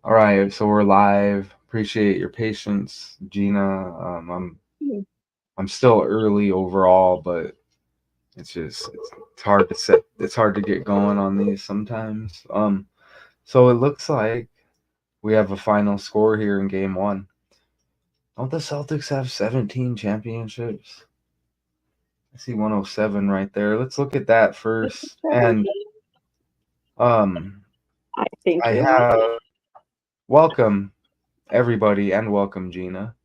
All right, so we're live. Appreciate your patience, Gina. Hmm. I'm still early overall, but it's hard to set. It's hard to get going on these sometimes. So it looks like we have a final score here in Game One. Don't the Celtics have 17 championships? I see 107 right there. Let's look at that Is it first. And 17? um, I think I you're right. have welcome everybody and welcome Gina.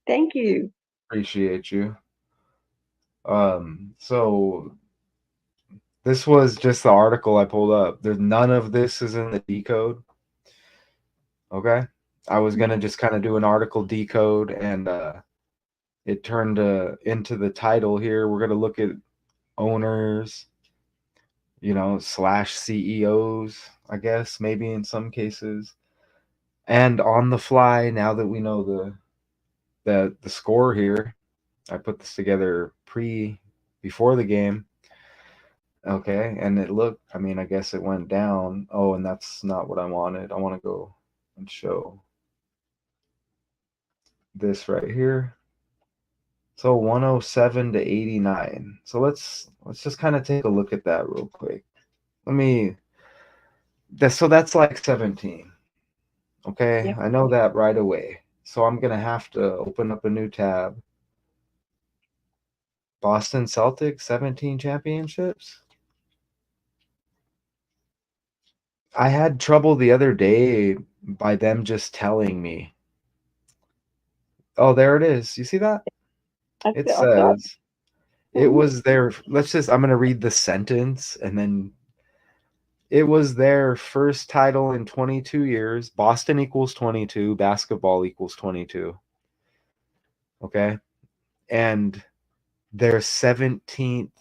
Thank you. Appreciate you. So this was just the article I pulled up. There's none of this is in the decode. Okay. I was gonna Mhm. just kind of do an article decode, and it turned into the title here. We're gonna look at owners, slash CEOs, I guess, maybe in some cases. And on the fly, now that we know the score here, I put this together before the game. Okay, and I mean, I guess it went down. Oh, and that's not what I wanted. I want to go and show this right here. So 107 to 89. So let's just kind of take a look at that real quick. Let me that's like 17. Okay, Yep. I know that right away. So I'm gonna have to open up a new tab. Boston Celtics 17 championships. I had trouble the other day by them just telling me. Oh, there it is. You see that? It I saw. says it Mhm. was their, I'm going to read the sentence and then it was their first title in 22 years. Boston equals 22, basketball equals 22. Okay. And their 17th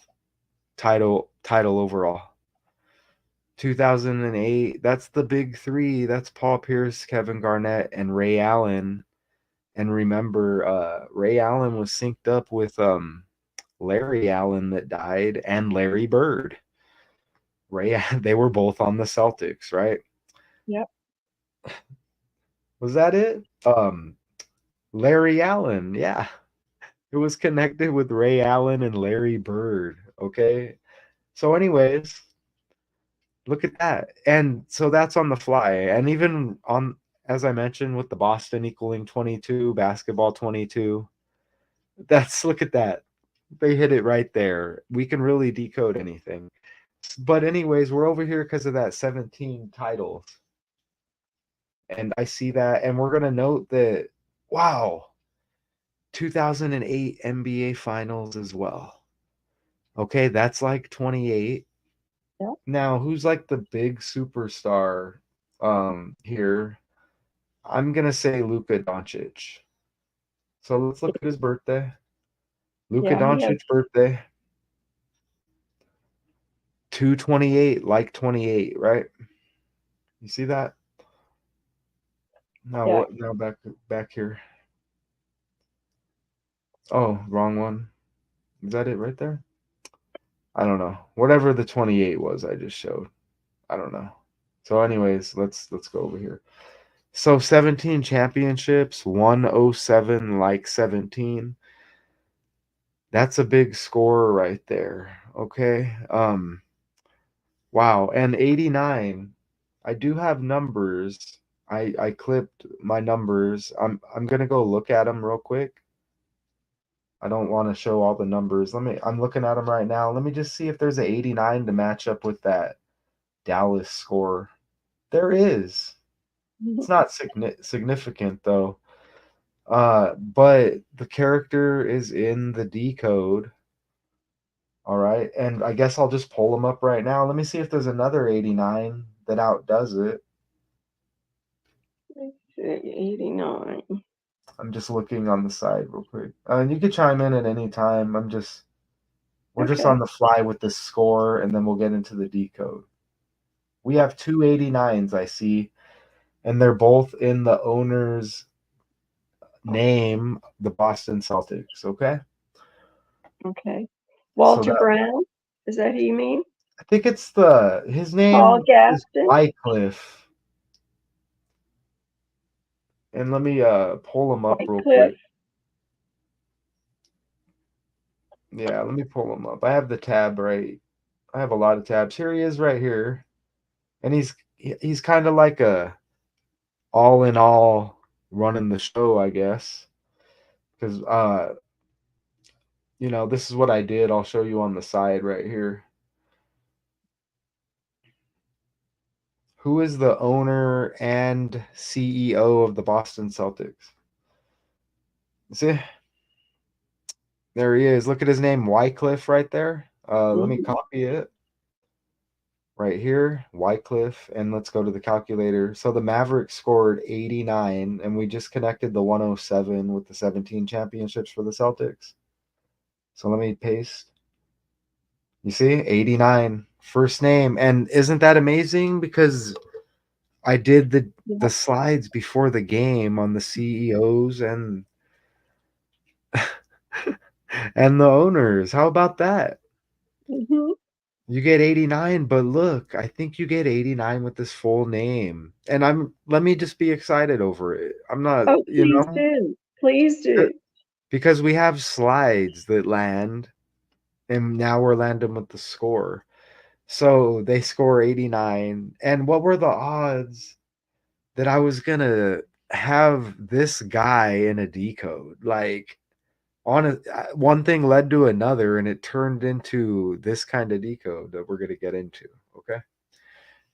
title overall. 2008, that's the big three. That's Paul Pierce, Kevin Garnett, and Ray Allen. And remember, Ray Allen was synced up with Larry Allen that died and Larry Bird. They were both on the Celtics, right? Yep. Was that it? Larry Allen, yeah. It was connected with Ray Allen and Larry Bird. Okay. So, anyways, look at that. And so that's on the fly. And even on, as I mentioned, with the Boston equaling 22, basketball 22, look at that. They hit it right there. We can really decode anything. But, anyways, we're over here because of that 17 titles. And I see that. And we're going to note that, wow, 2008 NBA Finals as well. Okay, that's like 28. Yep. Now, who's like the big superstar here? I'm gonna say Luka Doncic. So let's look at his birthday. Luka Yeah. He has. Doncic birthday, 228, like 28, right? You see that? Now Yeah. what? Now back here. Oh, wrong one. Is that it right there? I don't know. Whatever the 28 was, I just showed. I don't know. So, anyways, let's go over here. So 17 championships, 107 like 17. That's a big score right there. Okay. Wow. And 89. I do have numbers. I clipped my numbers. I'm gonna go look at them real quick. I don't want to show all the numbers. I'm looking at them right now. Let me just see if there's an 89 to match up with that Dallas score. There is. Mhm. It's not significant though. But the character is in the decode. All right, and I guess I'll just pull them up right now. Let me see if there's another 89 that outdoes it. Let's see, 89. I'm just looking on the side real quick. And you could chime in at any time. We're just Okay. on the fly with the score, and then we'll get into the decode. We have two 89s, I see, and they're both in the owner's name, the Boston Celtics. Okay, Okay. so Walter that Brown. Is that who you mean? I think his Paul name is Gaston. Wycliffe. And let me pull them up White real Cliff. quick. Yeah, let me pull them up. I have the tab right. I have a lot of tabs. Here he is right here. And he's kind of like a all in all running the show, I guess. Cuz this is what I did. I'll show you on the side right here. Who is the owner and CEO of the Boston Celtics? See? There he is. Look at his name, Wycliffe, right there. Let me Mhm. copy it right here, Wycliffe, and let's go to the calculator. So the Mavericks scored 89, and we just connected the 107 with the 17 championships for the Celtics. So let me paste. You see, 89, first name. And isn't that amazing? Because I did the Yeah. slides before the game on the CEOs and the owners. How about that? Mhm. You get 89, but look, I think you get 89 with this full name. And let me just be excited over it. I'm not, Oh, please do. Please do. because we have slides that land, and now we're landing with the score. So they score 89. And what were the odds that I was gonna have this guy in a decode? Like, one thing led to another, and it turned into this kind of decode that we're gonna get into. Okay,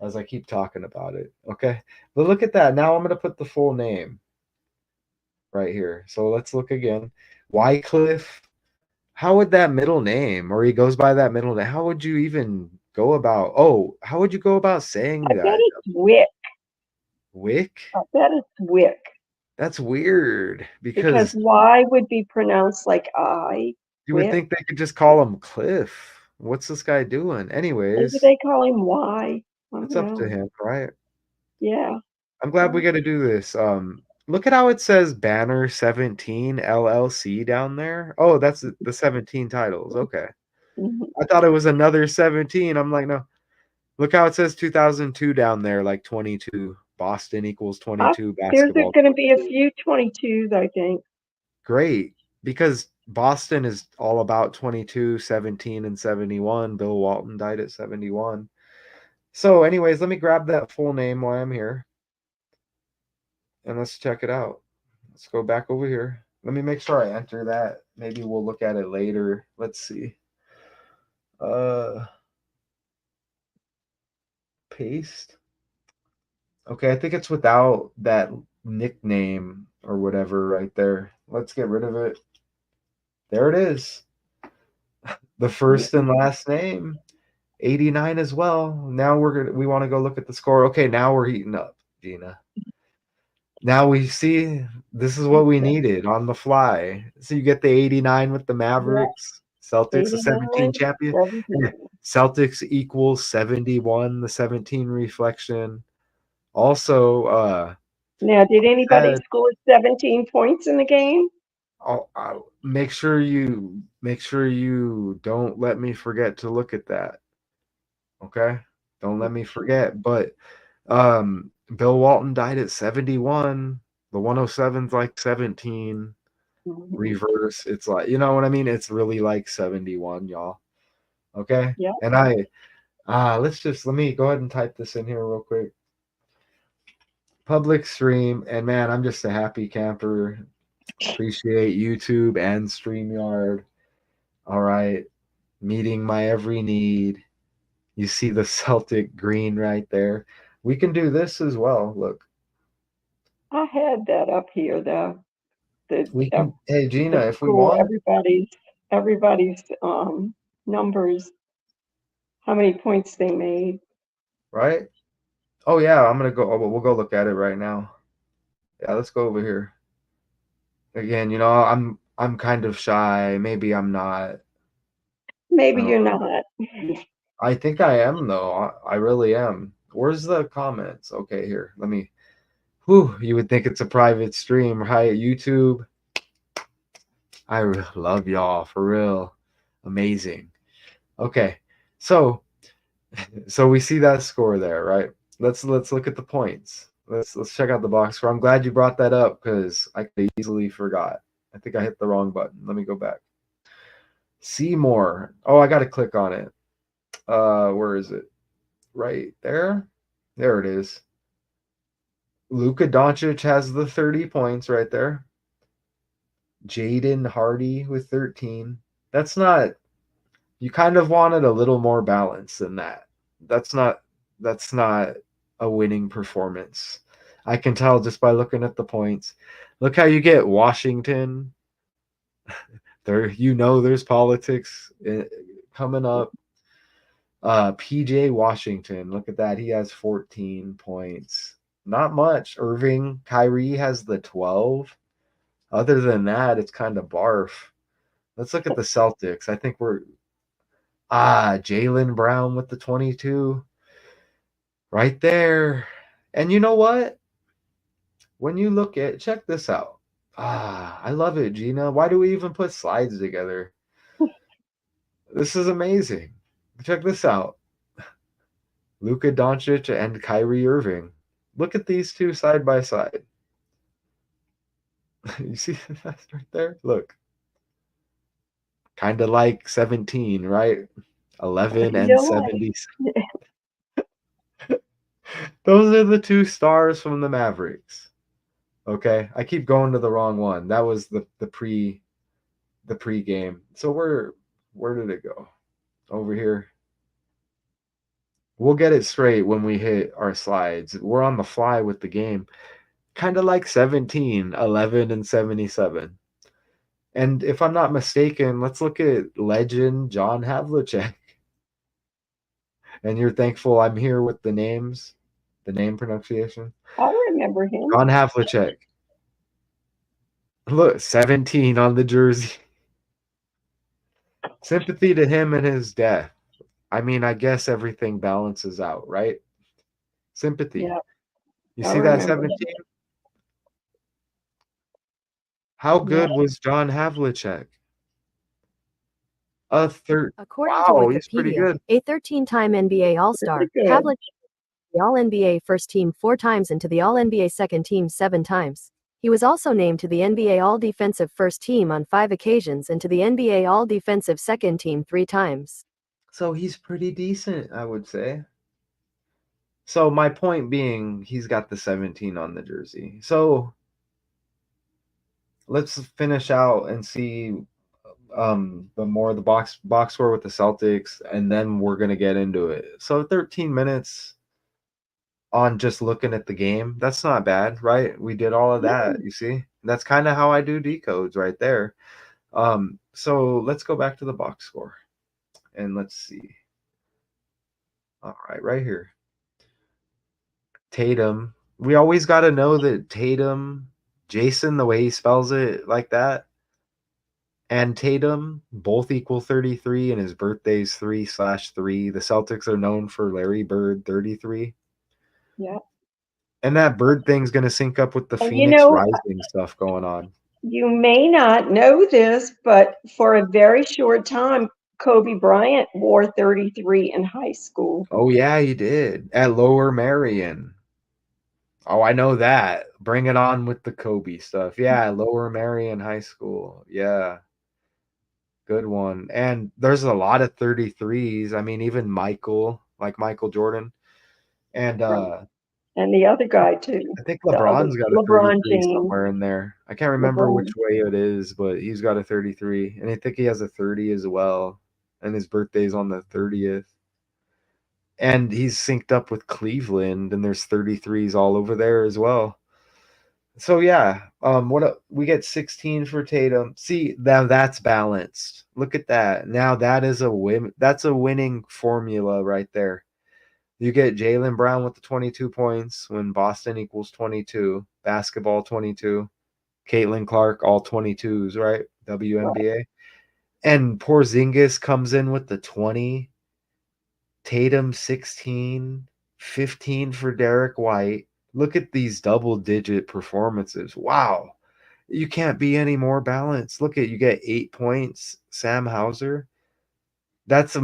as I keep talking about it. Okay, but look at that. Now I'm gonna put the full name right here. So let's look again. Wycliffe. How would that middle name, or he goes by that middle name? How would you even go about? Oh, how would you go about saying I bet that? it's Wick. Wick? I bet it's Wick That's weird because because Y would be pronounced like I. you would Wick. think they could just call him Cliff. What's this guy doing? Maybe Anyways, they call him Y. I don't it's up to know. him, right? Yeah. I'm glad we Yeah. get to do this. Look at how it says Banner 17 LLC down there. Oh, that's the 17 titles. Okay. Mhm. I thought it was another 17. I'm like, no. Look how it says 2002 down there, like 22. Boston equals I, 22, there's basketball going to be a 22. few 22s, I think. Great. Because Boston is all about 22, 17, and 71. Bill Walton died at 71. So, anyways, let me grab that full name while I'm here and let's check it out. Let's go back over here. Let me make sure I enter that. Maybe we'll look at it later. Let's see. Uh, paste. Okay, I think it's without that nickname or whatever right there. Let's get rid of it. There it is. The first and last name. 89 as well. Now we want to go look at the score. Okay, now we're heating up, Gina. Now we see this is what we Okay. needed on the fly. So you get the 89 with the Yeah. Mavericks, Celtics, the 89, 17 champion. 17. And Celtics equals 71, the 17 reflection. Also, Now, did anybody had score 17 points in the game? I'll make sure you don't let me forget to look at that. Okay? Don't let me forget. But Bill Walton died at 71. The 107's like 17. Mhm. Reverse. It's like, you know what I mean? It's really like 71, y'all. Okay? Yeah. And let me go ahead and type this in here real quick. Public stream, and man, I'm just a happy camper. Appreciate YouTube and StreamYard. All right. Meeting my every need. You see the Celtic green right there. We can do this as well. Look, I had that up here, the we can. Hey, Gina, the if we score, want, everybody's numbers, how many points they made. right? Oh yeah, I'm gonna go. Oh, we'll go look at it right now. Yeah, let's go over here again. I'm kind of shy. Maybe I'm not. I Maybe don't. you're not. I think I am though. I really am. Where's the comments? Okay, here. Let me. Whew, you would think it's a private stream. Hi, YouTube. Love y'all for real. Amazing. Okay, so we see that score there, right? Let's look at the points. Let's check out the box score. I'm glad you brought that up because I could easily forgot. I think I hit the wrong button. Let me go back. See more. Oh, I got to click on it. Where is it? Right there. There it is. Luka Doncic has the 30 points right there. Jaden Hardy with 13. That's not, you kind of wanted a little more balance than that. That's not that's not a winning performance. I can tell just by looking at the points. Look how you get Washington. There's politics coming up. PJ Washington, look at that. He has 14 points. Not much. Irving, Kyrie has the 12. Other than that, it's kind of barf. Let's look at the Celtics. I think Jaylen Brown with the 22 right there. And you know what? When you look at, check this out. I love it, Gina. Why do we even put slides together? This is amazing. Check this out. Luka Doncic and Kyrie Irving. Look at these two side by side. You see that right there? Look. Kind of like 17, right? 11 You and know what? 70. Those are the two stars from the Mavericks. Okay, I keep going to the wrong one. That was the pre-game. So where did it go? Over here. We'll get it straight when we hit our slides. We're on the fly with the game. Kind of like 17, 11 and 77. And if I'm not mistaken, let's look at legend John Havlicek. And you're thankful I'm here with the names, the name pronunciation. I remember him. John Havlicek. Look, 17 on the jersey. Sympathy to him and his death. I mean, I guess everything balances out, right? Sympathy. Yeah, You I see that remember him. 17? How Yeah, good was John Havlicek? A third. According to Wow, he's pretty Wikipedia, good. a 13-time NBA really All-Star, good. Havlicek the All-NBA First Team 4 times and to the All-NBA Second Team 7 times. He was also named to the NBA All-Defensive First Team on 5 occasions and to the NBA All-Defensive Second Team 3 times. So he's pretty decent, I would say. So my point being, he's got the 17 on the jersey. So let's finish out and see the box score with the Celtics, and then we're gonna get into it. So 13 minutes on just looking at the game, that's not bad, right? We did all of Yeah. that, you see? That's kind of how I do decodes right there. So let's go back to the box score and let's see. All right here. Tatum. We always got to know that Tatum, Jason, the way he spells it like that, and Tatum both equal 33, and his birthday's 3/3. The Celtics are known for Larry Bird 33. Yeah. And that Bird thing's going to sync up with the And Phoenix Rising stuff going on. you may not know this, but for a very short time, Kobe Bryant wore 33 in high school. Oh, yeah, he did. At Lower Marion. Oh, I know that. Bring it on with the Kobe stuff. Yeah, Lower Marion High School. Yeah. Good one. And there's a lot of 33s. I mean, even Michael, like Michael Jordan. And Right. And the other guy, too. I think The other, LeBron's got a LeBron 33 James. somewhere in there. I can't remember LeBron. which way it is, but he's got a 33. And I think he has a 30 as well. And his birthday's on the 30th. And he's synced up with Cleveland, and there's 33s all over there as well. So yeah, we get 16 for Tatum. See, now that's balanced. Look at that. Now that is a win. That's a winning formula right there. You get Jaylen Brown with the 22 points when Boston equals 22, basketball 22, Caitlin Clark all 22s, right? WNBA. And Porzingis comes in with the 20, Tatum 16, 15 for Derek White. Look at these double-digit performances. Wow. You can't be any more balanced. Look at, you get 8 points, Sam Hauser. That's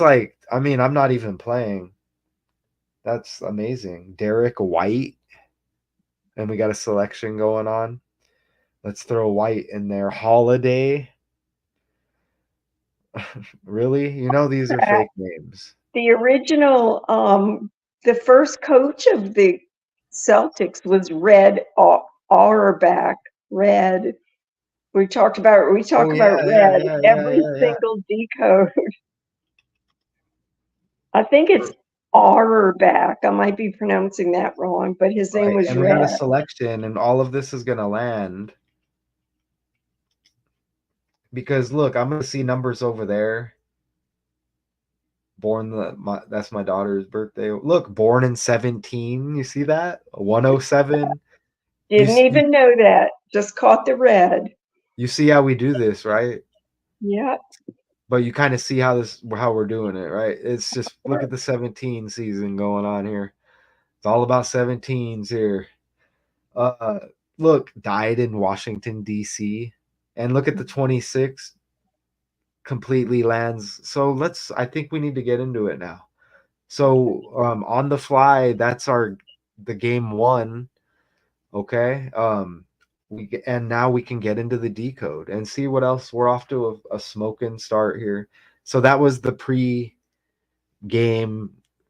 like, I mean, I'm not even playing. That's amazing. Derek White. and we got a selection going on. Let's throw White in there. Holiday. Really? You know these are fake names. The original, the first coach of the Celtics was Red Auerbach. Red. We talk about Oh Red every yeah. single decode. I think it's Auerbach. I might be pronouncing that wrong, but his name Right, was and we got a Red. selection, and all of this is gonna land because look, I'm gonna see numbers over there. That's my daughter's birthday. Look, born in 17. You see that? 107. You Didn't s- you, even know that. Just caught the red. you see how we do this, right? Yeah. But you kind of see how we're doing it, right? It's just look at the 17 season going on here. It's all about 17s here. Uh, Look, died in Washington D.C. and look at the 26 completely lands. So I think we need to get into it now. So on the fly, that's the game one. Okay. And now we can get into the decode and see what else. We're off to a smoking start here. So that was the pre-game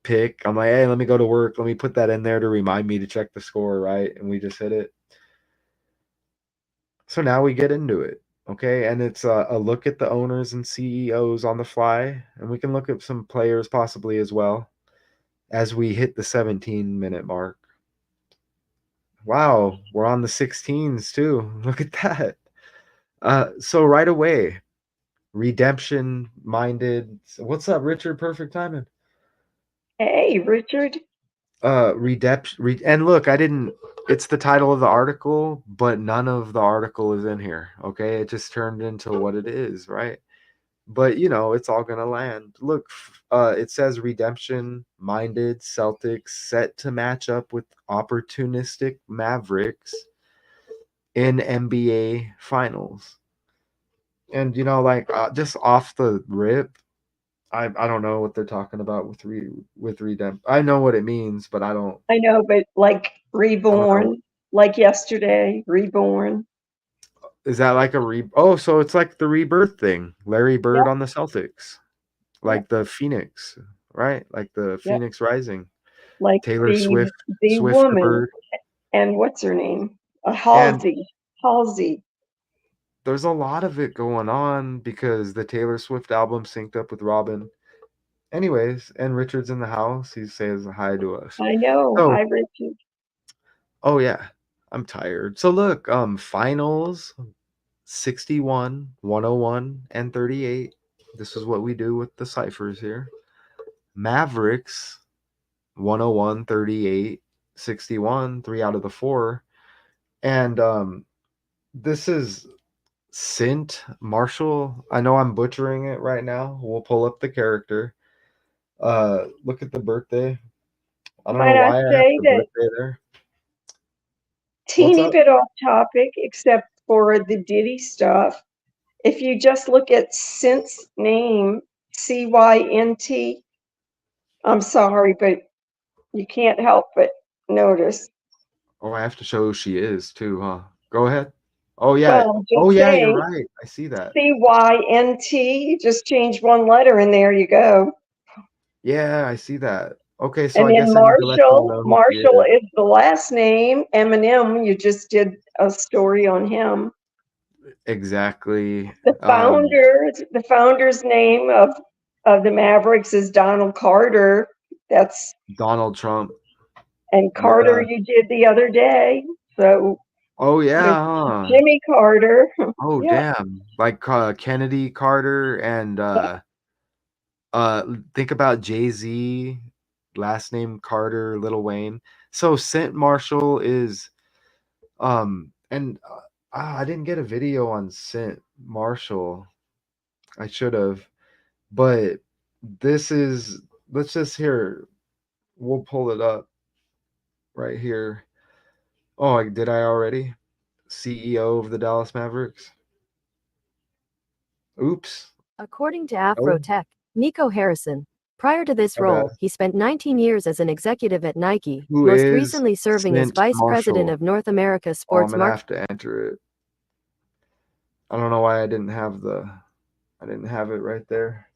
pick. I'm like, hey, let me go to work. Let me put that in there to remind me to check the score, right? And we just hit it. So now we get into it. Okay, and it's a look at the owners and CEOs on the fly, and we can look at some players possibly as well as we hit the 17-minute mark. Wow, we're on the 16s too. Look at that. So right away, redemption minded. What's up, Richard? Perfect timing. Hey, Richard. Redemption. And look, I didn't. It's the title of the article, but none of the article is in here. Okay, it just turned into what it is, right? But it's all gonna land. Look, it says redemption minded Celtics set to match up with opportunistic Mavericks in NBA Finals. And like just off the rip, I don't know what they're talking about with redemption. I know what it means, but I don't. I know, but like I don't know. reborn, like yesterday, reborn. Is that like a re? Oh, so it's like the rebirth thing. Larry Bird Yep, on the Celtics, yep, like the Phoenix, right? Like the yep. Phoenix Rising. Like Taylor Swift, the Swift the woman, Bird, and what's her name? and Halsey. Halsey. there's a lot of it going on because the Taylor Swift album synced up with Robin. Anyways, and Richard's in the house. He says hi to us. I know. So, Hi, Richard. oh yeah, I'm tired. So look, finals 61, 101, and 38. This is what we do with the ciphers here. Mavericks 101, 38, 61, 3 out of the 4. And this is Sint Marshall. I know I'm butchering it right now. We'll pull up the character. Look at the birthday. I don't know Might I why I have say the that birthday there. What's teeny up? bit off topic, except for the Diddy stuff. If you just look at Cint's name, Cynt, I'm sorry, but you can't help but notice. Oh, I have to show who she is too, huh? Go ahead. Oh yeah. Well, Oh just yeah, you're saying, right. I see that. Cynt, you just change one letter and there you go. Yeah, I see that. Okay, so And I then guess I need to let y'all know who she Marshall is. is the last name. Eminem, you just did a story on him. Exactly. The founder's name of the Mavericks is Donald Carter. That's Donald Trump. and Carter Yeah. you did the other day. So Oh there's yeah, huh? Jimmy Carter. Oh Yeah, damn. Like Kennedy Carter and think about Jay-Z, last name Carter, Lil Wayne. So Cent Marshall is and I didn't get a video on Cent Marshall. I should have. But this is let's just hear we'll pull it up right here. Oh, did I already? CEO of the Dallas Mavericks. Oops. According to Oh, Afrotech, Nico Harrison, Prior to this My bad. role, he spent 19 years as an executive at Nike, Who most is recently serving as Clint vice president Marshall? of North America Oh, I'm Sports gonna have to enter it. I don't know why I didn't have it right there.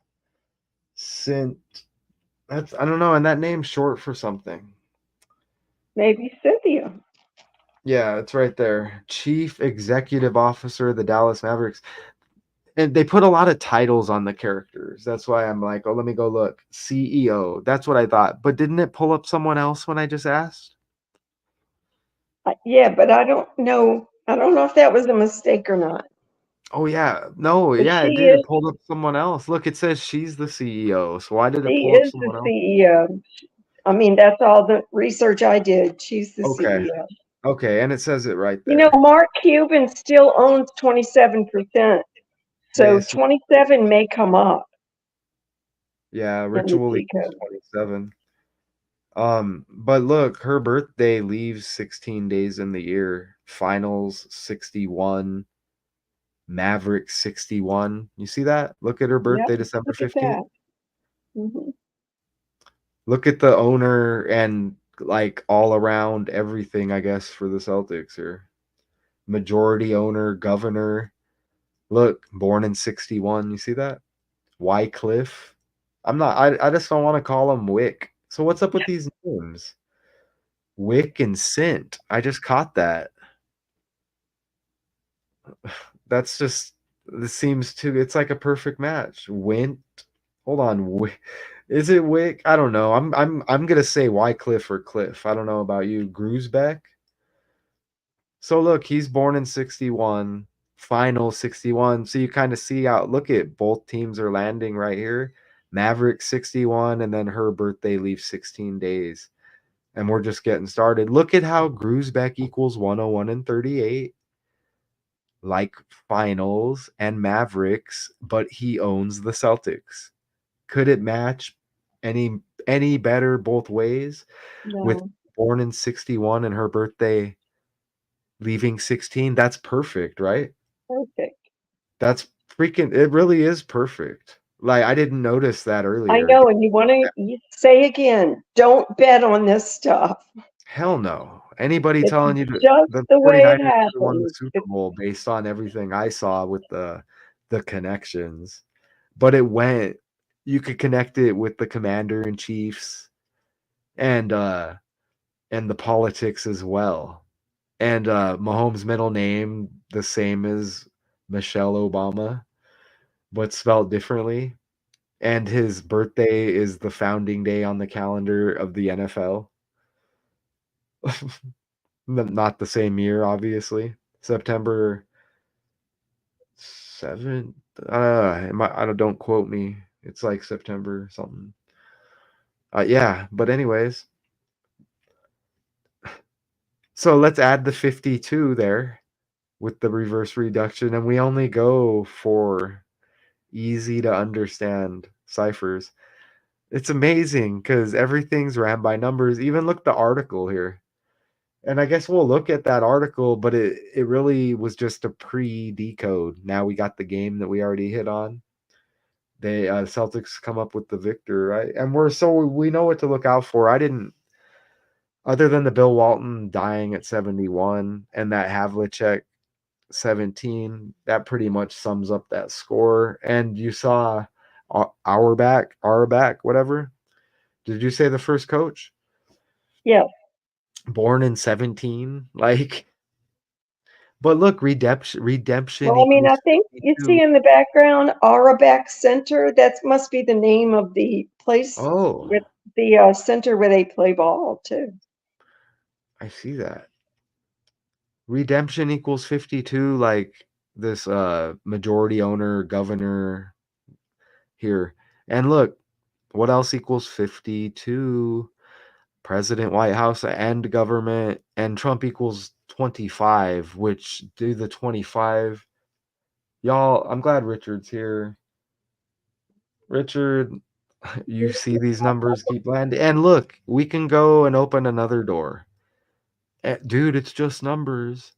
Sint. I don't know, and that name's short for something. Maybe Cynthia. Yeah, it's right there. Chief Executive Officer of the Dallas Mavericks. And they put a lot of titles on the characters. That's why I'm like, oh, let me go look. CEO. That's what I thought. But didn't it pull up someone else when I just asked? Yeah, but I don't know. I don't know if that was a mistake or not. Oh yeah. No, But yeah, it did. It pulled up someone else. Look, it says she's the CEO. So why did it she pull up is the someone else? CEO. I mean, that's all the research I did. She's the Okay. CEO. Okay, and it says it right You know, there. Mark Cuban still owns 27%. So 27 may come up Yeah, in the ritual G equals code. 27. But look, her birthday leaves 16 days in the year. Finals 61, Mavericks 61. You see that? Look at her Yep, birthday, December look at 15th. that. Hmm. Look at the owner and like all around everything, I guess, for the Celtics here. Majority owner, governor. Look, born in 61. You see that? Wycliffe. I just don't want to call him Wick. So what's up with these names? Wick and Sint. I just caught that. That's just this seems too it's like a perfect match. Wint. Hold on. Is it Wick? I don't know. I'm gonna say Wycliffe or Cliff. I don't know about you. Gruesbeck. So look, he's born in 61, final 61. So you kind of see out look at both teams are landing right here. Maverick 61, and then her birthday leaves 16 days. And we're just getting started. Look at how Gruesbeck equals 101 and 38. Like finals and Mavericks, but he owns the Celtics. Could it match any better both ways? With No, born in 61 and her birthday leaving 16, that's perfect, right? perfect. That's freaking it really is perfect. Like I didn't notice that I earlier. know, and you want to say again, don't bet on this stuff. Hell no. Anybody It's telling you that just the the way 49ers it should have won the happens. Super Bowl based on everything I saw with the connections. But it went you could connect it with the commander and chiefs and the politics as well. And Mahomes' middle name the same as Michelle Obama, but spelled differently. And his birthday is the founding day on the calendar of the NFL. Not the same year, obviously. September 7th. I don't quote me. It's like September something. Yeah, but anyways, so let's add the 52 there with the reverse reduction, and we only go for easy to understand ciphers. It's amazing because everything's ran by numbers. Even look the article here. And I guess we'll look at that article, but it really was just a pre-decode. Now we got the game that we already hit on. They Celtics come up with the victor, right? And we know what to look out for. I didn't other than the Bill Walton dying at 71 and that Havlicek 17, that pretty much sums up that score. And you saw our back, whatever. Did you say the first coach? Yes. Born in 17? Like, but look, redemption Well, I mean, I equals think you see 52. in the background Auerbach Center. That must be the name of the place Oh, with the center where they play ball too. I see that. Redemption equals 52, like this majority owner, governor here. And look, what else equals 52? President, White House, and government, and Trump equals 25, which do the 25. Y'all, I'm glad Richard's here. Richard, you see these numbers keep landing. And look, we can go and open another door. Dude, it's just numbers.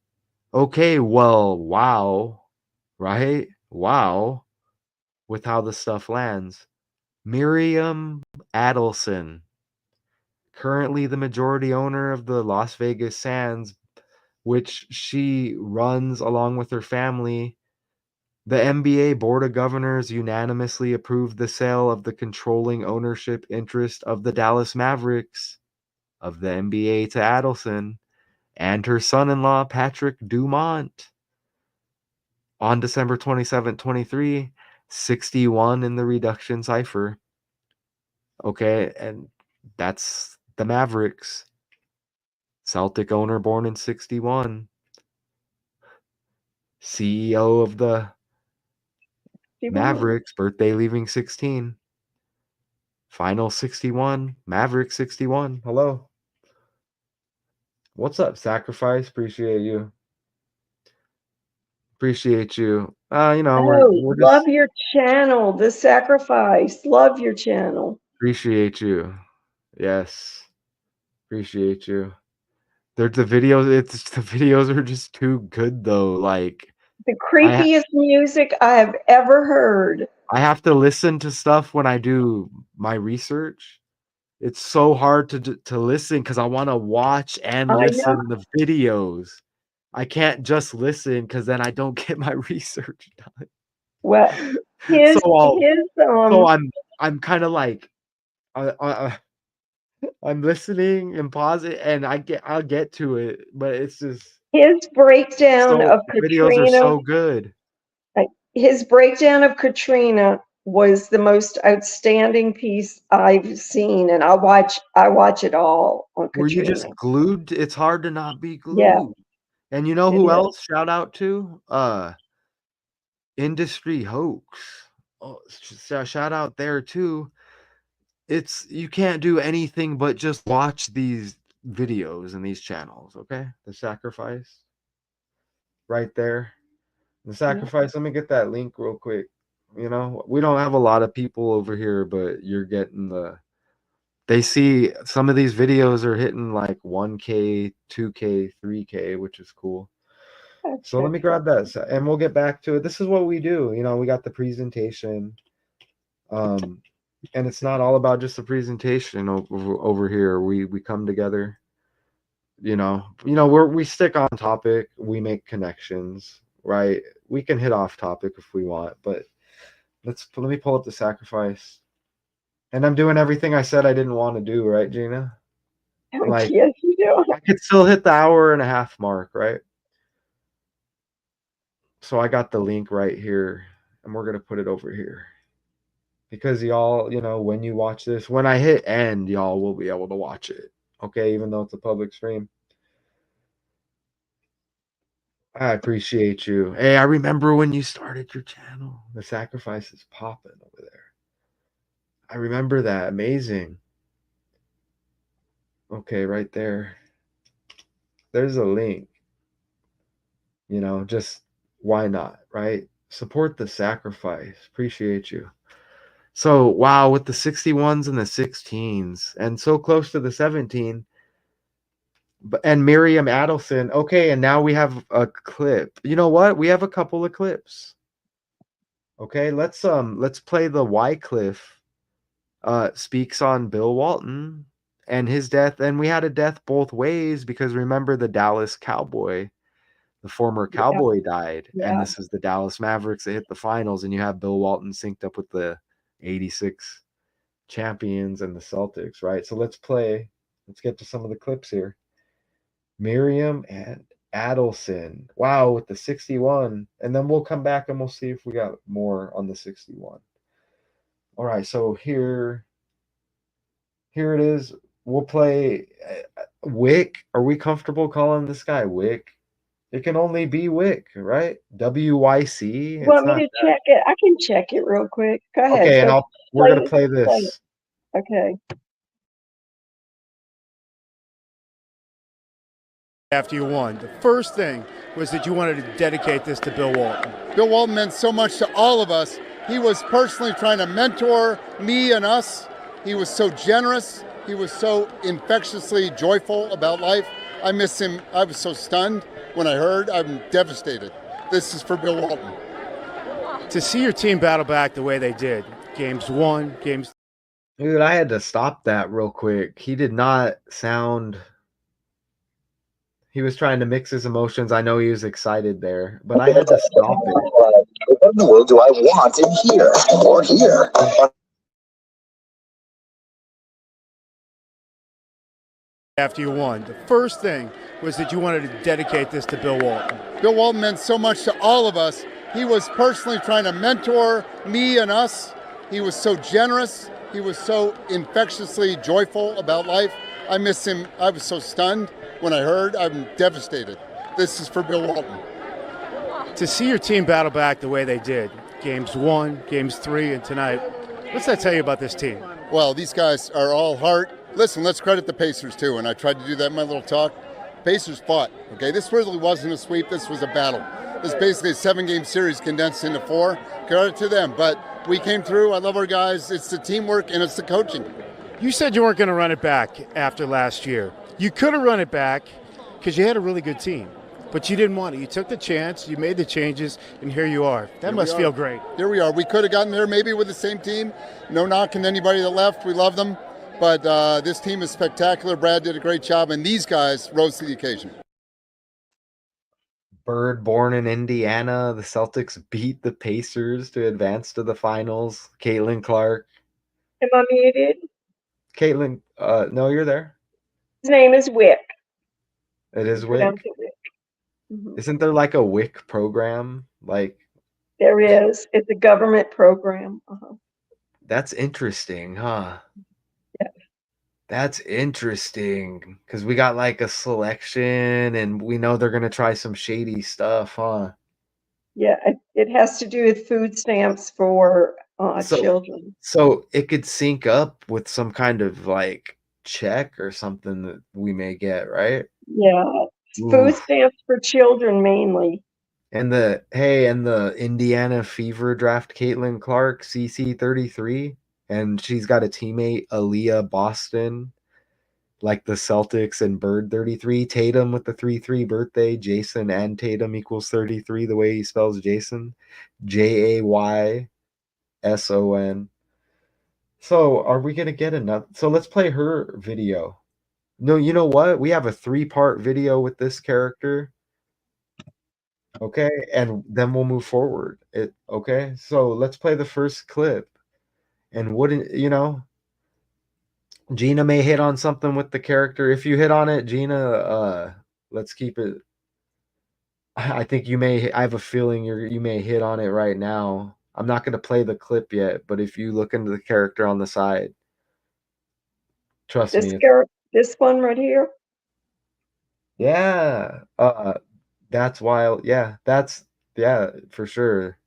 Okay, well, wow, right? Wow, with how the stuff lands. Miriam Adelson, currently the majority owner of the Las Vegas Sands, which she runs along with her family. The NBA Board of Governors unanimously approved the sale of the controlling ownership interest of the Dallas Mavericks of the NBA to Adelson and her son-in-law Patrick Dumont on December 27, 23, 61 in the reduction cipher. Okay, and that's the Mavericks. Celtic owner born in 61. CEO of the Mavericks, birthday leaving 16. Final 61. Mavericks 61. Hello. What's up, Sacrifice? Appreciate you. Appreciate you. We're love just your channel, The Sacrifice. Love your channel. appreciate you. Yes. Appreciate you. The videos are just too good though. Like The creepiest music I have ever heard. I have to listen to stuff when I do my research. It's so hard to listen because I want to watch and I know. listen the videos. I can't just listen because then I don't get my research done. Well, I'm kind of like I'm listening and pause it and I'll get to it, but it's just his breakdown of videos are Katrina. so good. His breakdown of Katrina was the most outstanding piece I've seen, and I watch it all on Katrina. Were you just glued? It's hard to not be glued. Yeah. And you know who else? Shout out to Industry Hoax. Oh, shout out there too. You can't do anything but just watch these videos and these channels, okay? The Sacrifice. Right there. The Sacrifice. Let me get that link real quick. We don't have a lot of people over here, but you're getting they see some of these videos are hitting like 1K, 2K, 3K, which is cool. So let me grab that and we'll get back to it. This is what we do. We got the presentation. And it's not all about just the presentation over here. We come together. We stick on topic. We make connections, right? We can hit off topic if we want, but let me pull up the Sacrifice. And I'm doing everything I said I didn't want to do, right, Gina? Like, yes, you do. I could still hit the hour and a half mark, right? So I got the link right here, and we're gonna put it over here. Because y'all, when you watch this, when I hit end, y'all will be able to watch it. Okay, even though it's a public stream. I appreciate you. Hey, I remember when you started your channel. The Sacrifice is popping over there. I remember that. Amazing. Okay, right there. There's a link. Just why not, right? Support the Sacrifice. Appreciate you. So, wow, with the 61s and the 16s, and so close to the 17. And Miriam Adelson. Okay, and now we have a clip. You know what? We have a couple of clips. Okay, let's play the Wycliffe speaks on Bill Walton and his death. And we had a death both ways because remember the Dallas Cowboy, the former Cowboy died. Yeah. And this is the Dallas Mavericks that hit the finals, and you have Bill Walton synced up with the 86 champions and the Celtics, right? So let's get to some of the clips here. Miriam and Adelson. Wow, with the 61. And then we'll come back and we'll see if we got more on the 61. All right, so here it is. We'll play Wick. Are we comfortable calling this guy Wick? It can only be Wick, right? WYC. You want me to check it? I can check it real quick. Go ahead. Okay, and we're going to play this. Okay. After you won, the first thing was that you wanted to dedicate this to Bill Walton. Bill Walton meant so much to all of us. He was personally trying to mentor me and us. He was so generous. He was so infectiously joyful about life. I miss him. I was so stunned when I heard. I'm devastated. This is for Bill Walton. To see your team battle back the way they did, games 1, games Dude, I had to stop that real quick. He did not sound. He was trying to mix his emotions. I know he was excited there, but I had to stop it. What in the world do I want in here or here? After you won, the first thing was that you wanted to dedicate this to Bill Walton. Bill Walton meant so much to all of us. He was personally trying to mentor me and us. He was so generous. He was so infectiously joyful about life. I miss him. I was so stunned when I heard. I'm devastated. This is for Bill Walton. To see your team battle back the way they did, games 1, games 3, and tonight, what's that tell you about this team? Well, these guys are all heart. Listen, let's credit the Pacers too, and I tried to do that in my little talk. Pacers fought, okay? This really wasn't a sweep, this was a battle. This is basically a 7-game series condensed into 4. Credit to them, but we came through. I love our guys. It's the teamwork and it's the coaching. You said you weren't going to run it back after last year. You could have run it back because you had a really good team, but you didn't want it. You took the chance, you made the changes, and here you are. That must feel great. Here we are. We could have gotten there maybe with the same team. No knocking anybody that left. We love them. But this team is spectacular. Brad did a great job, and these guys rose to the occasion. Bird born in Indiana. The Celtics beat the Pacers to advance to the finals. Caitlin Clark. Am I muted? Caitlin, no, you're there. His name is Wick. It is Pronounce WIC. it Wick. Mhm. Isn't there like a WIC program? Like, There is. It's a government program. that's interesting, huh? Yeah. That's interesting because we got like a selection and we know they're going to try some shady stuff, huh? Yeah, it has to do with food stamps for So- children. So it could sync up with some kind of like check or something that we may get, right? Yeah, food Oof. stamps for children mainly. And the Indiana Fever draft Caitlin Clark, CC33, and she's got a teammate, Aaliyah Boston, like the Celtics and Bird 33, Tatum with the 3-3 birthday, Jason and Tatum equals 33, the way he spells Jason, Jayson. So are we gonna get another? So let's play her video. No, you know what? We have a 3-part video with this character. Okay, and then we'll move forward. Okay, so let's play the first clip. And wouldn't Gina may hit on something with the character. If you hit on it, Gina, let's keep it. I think you may. I have a feeling you may hit on it right now. I'm not going to play the clip yet, but if you look into the character on the side, trust me. This one right here. Yeah, that's wild. Yeah, for sure.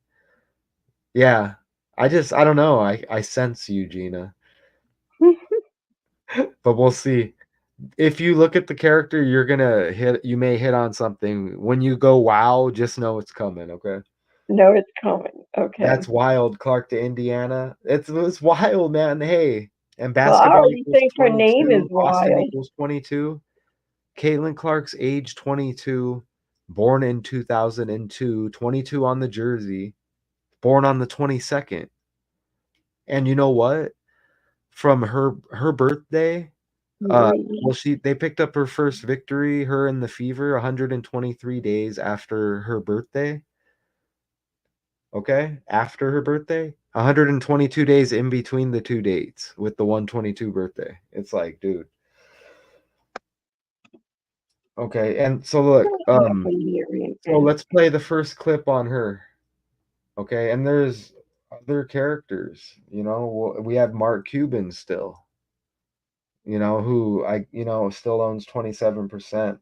Yeah, I don't know. I sense you, Gina. But we'll see. If you look at the character, you may hit on something. When you go wow, just know it's coming, okay? No, it's coming. Okay. That's wild, Clark to Indiana. It's wild, man. Hey, and Well, I basketball already think her name is Boston wild. equals 22. Caitlin Clark's age 22, born in 2002, 22 on the jersey, born on the 22nd. And you know what? From her birthday, they picked up her first victory, her and the Fever, 123 days after her birthday. Okay, after her birthday, 122 days in between the two dates with the 122 birthday. It's like, dude. Okay, and so look, so let's play the first clip on her. Okay, and there's other characters, we have Mark Cuban still, who still owns 27%.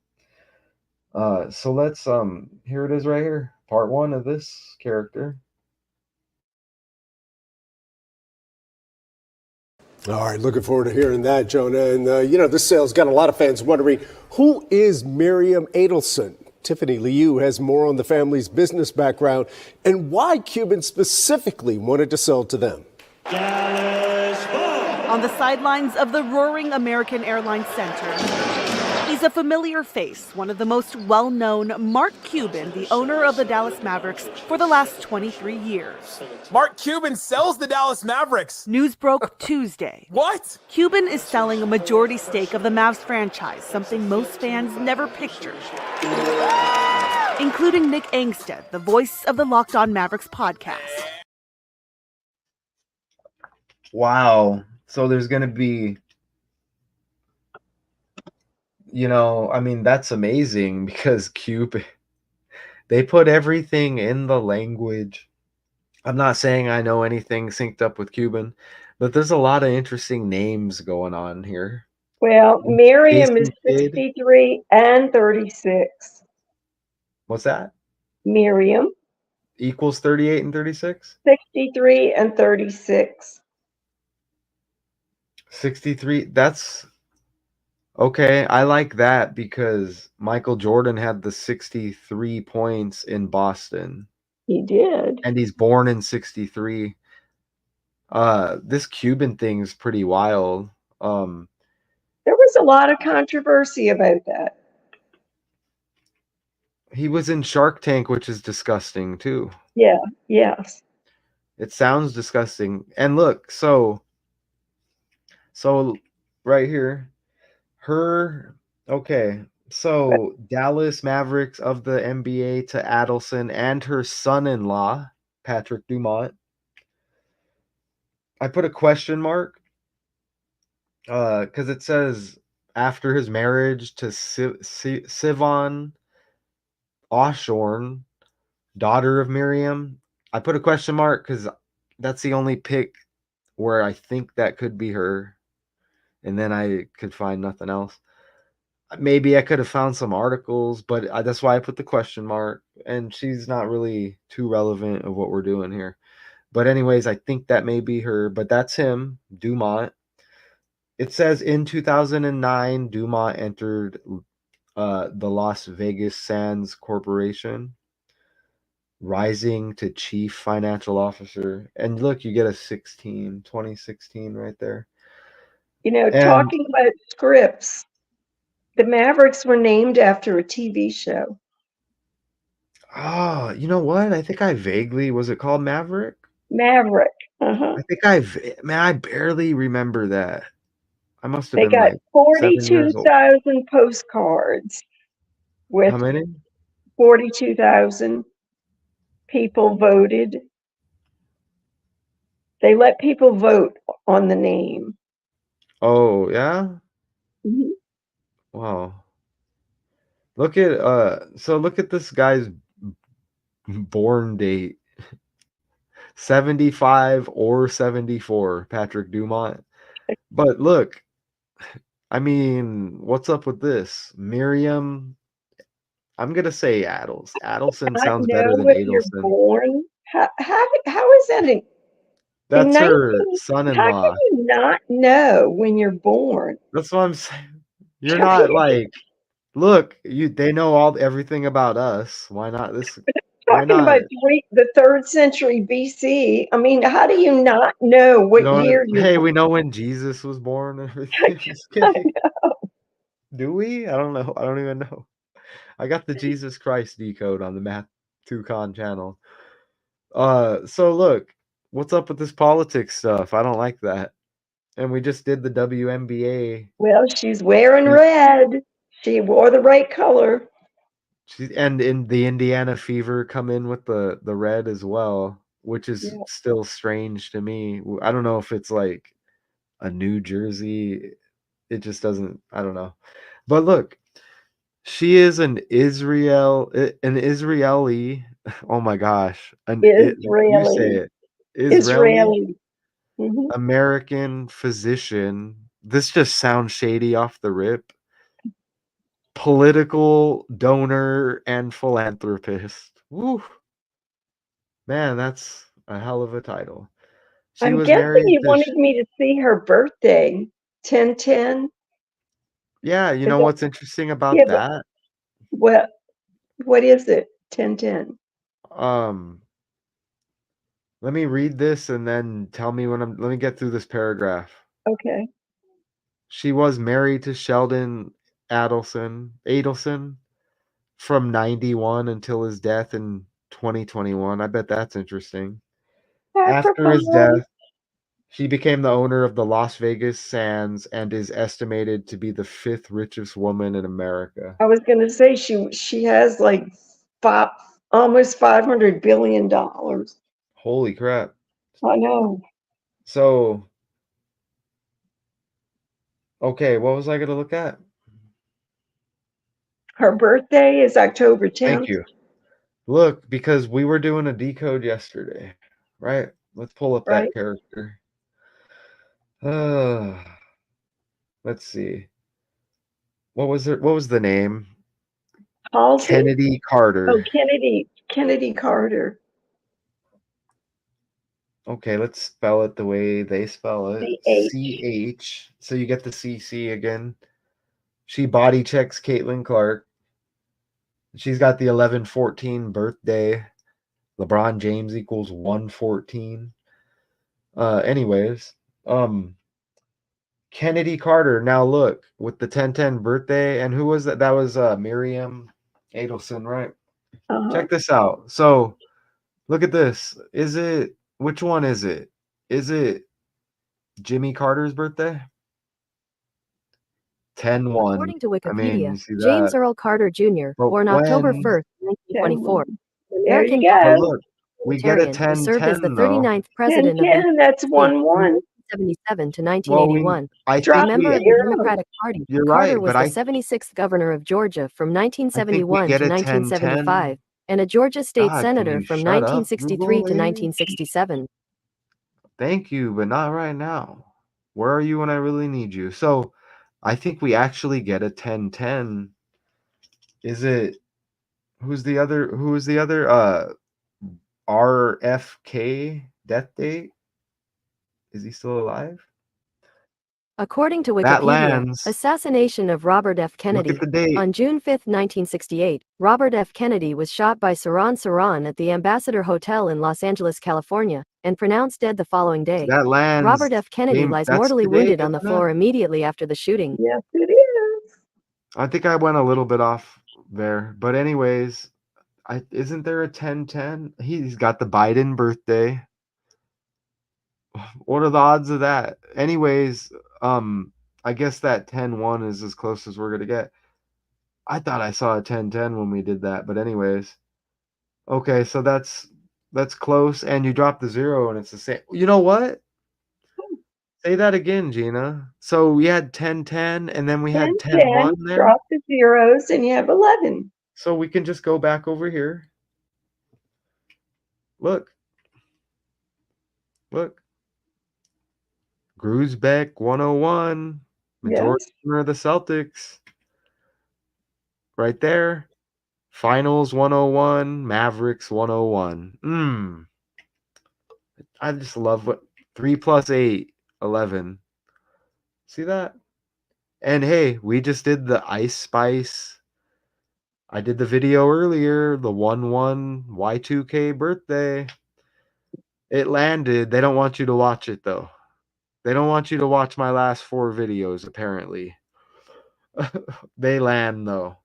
So let's here it is right here, part 1 of this character. All right, looking forward to hearing that, Jonah. And, this sale's got a lot of fans wondering, who is Miriam Adelson? Tiffany Liu has more on the family's business background and why Cuban specifically wanted to sell to them. On the sidelines of the roaring American Airlines Center, He's a familiar face, one of the most well-known, Mark Cuban, the owner of the Dallas Mavericks for the last 23 years. Mark Cuban sells the Dallas Mavericks. News broke Tuesday. What? Cuban is selling a majority stake of the Mavs franchise, something most fans never pictured, including Nick Angstead, the voice of the Locked On Mavericks podcast. Wow. So there's going to be, I mean, that's amazing because Cuban, they put everything in the language. I'm not saying I know anything synced up with Cuban, but there's a lot of interesting names going on here. Well, Miriam is Jason Kidd. 63 and 36. What's that? Miriam, Equals 38 and 36? 63 and 36. 63. That's okay. I like that because Michael Jordan had the 63 points in Boston. He did. And he's born in 63. This Cuban thing is pretty wild. There was a lot of controversy about that. He was in Shark Tank, which is disgusting too. Yeah, yes. It sounds disgusting. And look, so right here, so Dallas Mavericks of the NBA to Adelson and her son-in-law, Patrick Dumont. I put a question mark because it says after his marriage to Sivan Oshorn, daughter of Miriam. I put a question mark because that's the only pick where I think that could be her. And then I could find nothing else. Maybe I could have found some articles, but that's why I put the question mark. And she's not really too relevant of what we're doing here. But anyways, I think that may be her. But that's him, Dumont. It says in 2009, Dumont entered the Las Vegas Sands Corporation, rising to chief financial officer. And look, you get a 2016 right there. Talking about scripts, the Mavericks were named after a TV show. Oh, you know what? I think I vaguely, was it called Maverick? Maverick. Uh-huh. I think I barely remember that. I must have They been got like 42,000 postcards with how many? 42,000 people voted. They let people vote on the name. Oh, yeah? Mhm. Wow. Look at this guy's born date. 75 or 74, Patrick Dumont. But look, I mean, what's up with this? Miriam, I'm gonna say Adelson sounds better than Know if you're Adelson. born. How is that in That's her 19 How son-in-law. can you not know when you're born? That's what I'm saying. You're not like, look, they know everything about us. Why not this? Why Talking about not? the 3rd century BC. I mean, how do you not know what year you're Hey, born? we know when Jesus was born and everything. Just I kidding. know. Do we? I don't know. I don't even know. I got the Jesus Christ decode on the Math 2Con channel. So look, what's up with this politics stuff? I don't like that. And we just did the WNBA. Well, she's wearing red. She wore the right color. And in the Indiana Fever come in with the red as well, which is still strange to me. I don't know if it's like a New Jersey. It just doesn't. I don't know. But look, she is an Israeli. Oh my gosh, you say it, Israeli. Mm-hmm. American physician. This just sounds shady off the rip. Political donor and philanthropist. Woo. Man, that's a hell of a title. She I'm was guessing married you to wanted me to see her birthday, 10/10. Yeah, you Is know that- what's interesting about Yeah, but that? what is it? 10/10. Let me read this and then tell me let me get through this paragraph. Okay. She was married to Sheldon Adelson from 91 until his death in 2021. I bet that's interesting. After his Sacrifice. death, she became the owner of the Las Vegas Sands and is estimated to be the 5th richest woman in America. I was going to say she has like almost $500 billion. Holy crap. I know. So, okay, what was I going to look at? Her birthday is October 10th. Thank you. Look, because we were doing a decode yesterday, right? Let's pull up Right. that character. Let's see. What was the name? Halsey? Kennedy Carter. Oh, Kennedy Carter. Okay, let's spell it the way they spell it. CH. CH. So you get the CC again. She body checks Caitlin Clark. She's got the 11/14 birthday. LeBron James equals 114. Anyways, Kennedy Carter. Now look, with the 10/10 birthday, and who was that? That was Miriam Adelson, right? Check this out. So look at this. Which one is it? Is it Jimmy Carter's birthday? 10/1. According to I mean, Wikipedia, you see James that. Earl Carter Jr., But born October when 1st, 1924, an There you American go. look, we get a parliamentarian who served as the 10/10 though. 39th president of the 10/10, that's 1-1. 1977 to Well, 1981. I A Drop think member we of the zero. Democratic Party, You're Carter right, was but the 76th governor of Georgia from 1971 get to a 10/10. 1975 and a Georgia state God, can senator you from shut up, 1963 Google to lady? 1967. Thank you, but not right now. Where are you when I really need you? So, I think we actually get a 10/10. Is it who is the other RFK death date? Is he still alive? According to That Wikipedia, lands. assassination of Robert F. Look Kennedy. at the date. On June 5, 1968, Robert F. Kennedy was shot by Saran at the Ambassador Hotel in Los Angeles, California, and pronounced dead the following day. That lands. Robert F. Kennedy lies That's mortally today, wounded on the isn't floor it? immediately after the shooting. Yes, it is. I think I went a little bit off there, but anyways, isn't there a 10/10? He's got the Biden birthday. What are the odds of that? Anyways, I guess that 10/1 is as close as we're gonna get. I thought I saw a 10/10 when we did that, but anyways. Okay, so that's close, and you drop the 0 and it's the same. You know what? Say that again, Gina. So we had 10/10 and then we had 10/1 there. Drop the zeros and you have 11. So we can just go back over here. Look. Gruzbeck 101. Majority owner of the Celtics. Right there. Finals 101. Mavericks 101. I just love what 3 + 8, 11. See that? And hey, we just did the Ice Spice. I did the video earlier, the 1/1 Y2K birthday. It landed. They don't want you to watch it though. They don't want you to watch my last 4 videos apparently. They land though.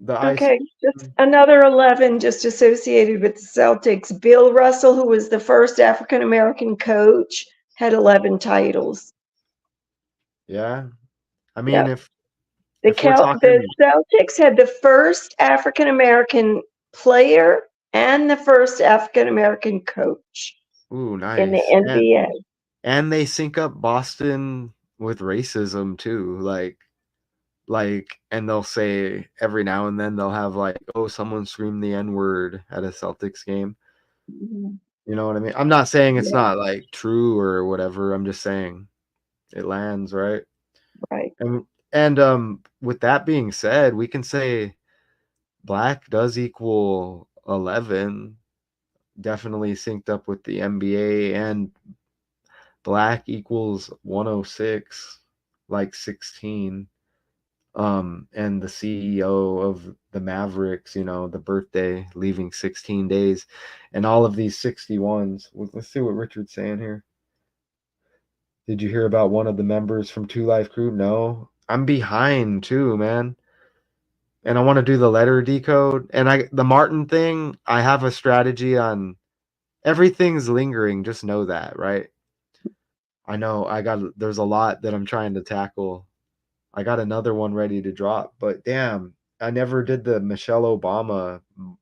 Okay, just another 11 just associated with the Celtics. Bill Russell, who was the first African American coach, had 11 titles. Yeah. I mean, if the we're talking, Celtics had the first African American player and the first African American coach nice. in the NBA. And they sync up Boston with racism too. Like, and they'll say every now and then they'll have like, oh, someone screamed the N-word at a Celtics game. Mm-hmm. You know what I mean? I'm not saying it's not like true or whatever. I'm just saying it lands, right? Right. And with that being said, we can say black does equal 11. Definitely synced up with the NBA, and black equals 106, like 16. And the CEO of the Mavericks, the birthday leaving 16 days, and all of these 61s. Let's see what Richard's saying here. Did you hear about one of the members from Two Life Crew? No. I'm behind too, man. And I want to do the letter decode. And the Martin thing, I have a strategy on everything's lingering. Just know that, right? I know there's a lot that I'm trying to tackle. I got another one ready to drop, but damn, I never did the Michelle Obama,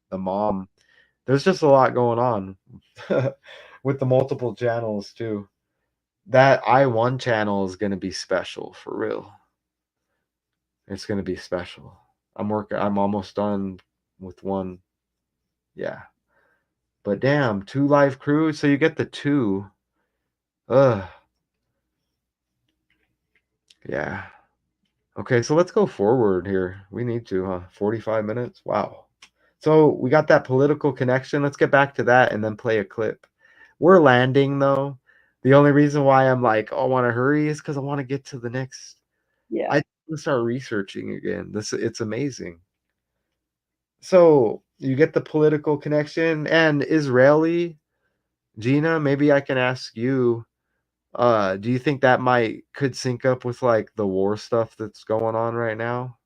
the mom. There's just a lot going on with the multiple channels too. That I1 channel is going to be special for real. It's going to be special. I'm almost done with one. Yeah. But damn, 2 live crews, so you get the 2. Ugh. Yeah. Okay, so let's go forward here. We need to, huh? 45 minutes? Wow. So we got that political connection. Let's get back to that and then play a clip. We're landing though. The only reason why I'm like, oh, I want to hurry is because I want to get to the next. Yeah. I start researching again. It's amazing. So you get the political connection and Israeli, Gina, maybe I can ask you, do you think that could sync up with like the war stuff that's going on right now?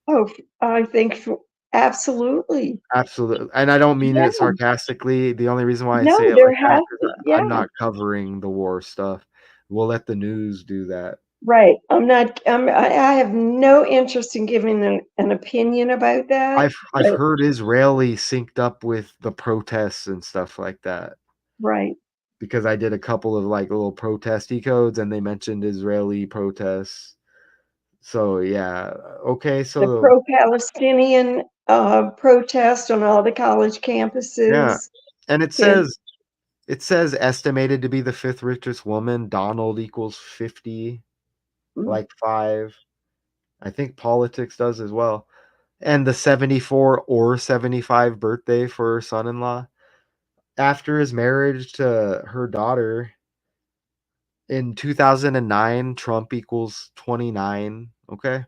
Oh, I think absolutely. Absolutely. And I don't mean Yeah. it sarcastically. The only reason why I No, say it there like that has is to, I'm yeah. not covering the war stuff. We'll let the news do that. Right. I have no interest in giving an opinion about that. I've But, heard Israeli synced up with the protests and stuff like that right. because I did a couple of like little protest codes and they mentioned Israeli protests. So yeah, okay, The so pro-Palestinian protest on all the college yeah, campuses. and it Is, says estimated to be the 5th richest woman. Donald equals 50, like 5. I think politics does as well. And the 74 or 75 birthday for her son-in-law. After his marriage to her daughter in 2009, Trump equals 29. Okay.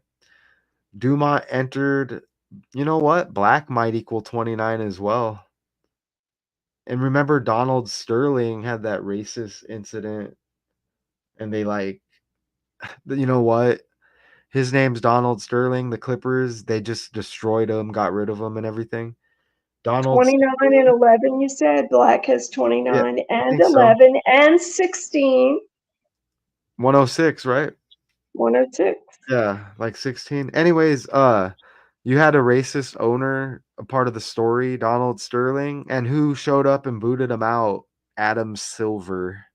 Dumont entered, you know what? Black might equal 29 as well. And remember, Donald Sterling had that racist incident, and they like, you know what? His name's Donald Sterling. The Clippers, they just destroyed him, got rid of him, and everything. Donald, 29 and 11, you said? Black has yeah, 29 I and think so. 11 and 16. 106, right? 106. Yeah, like 16. Anyways, you had a racist owner, a part of the story, Donald Sterling, and who showed up and booted him out? Adam Silver.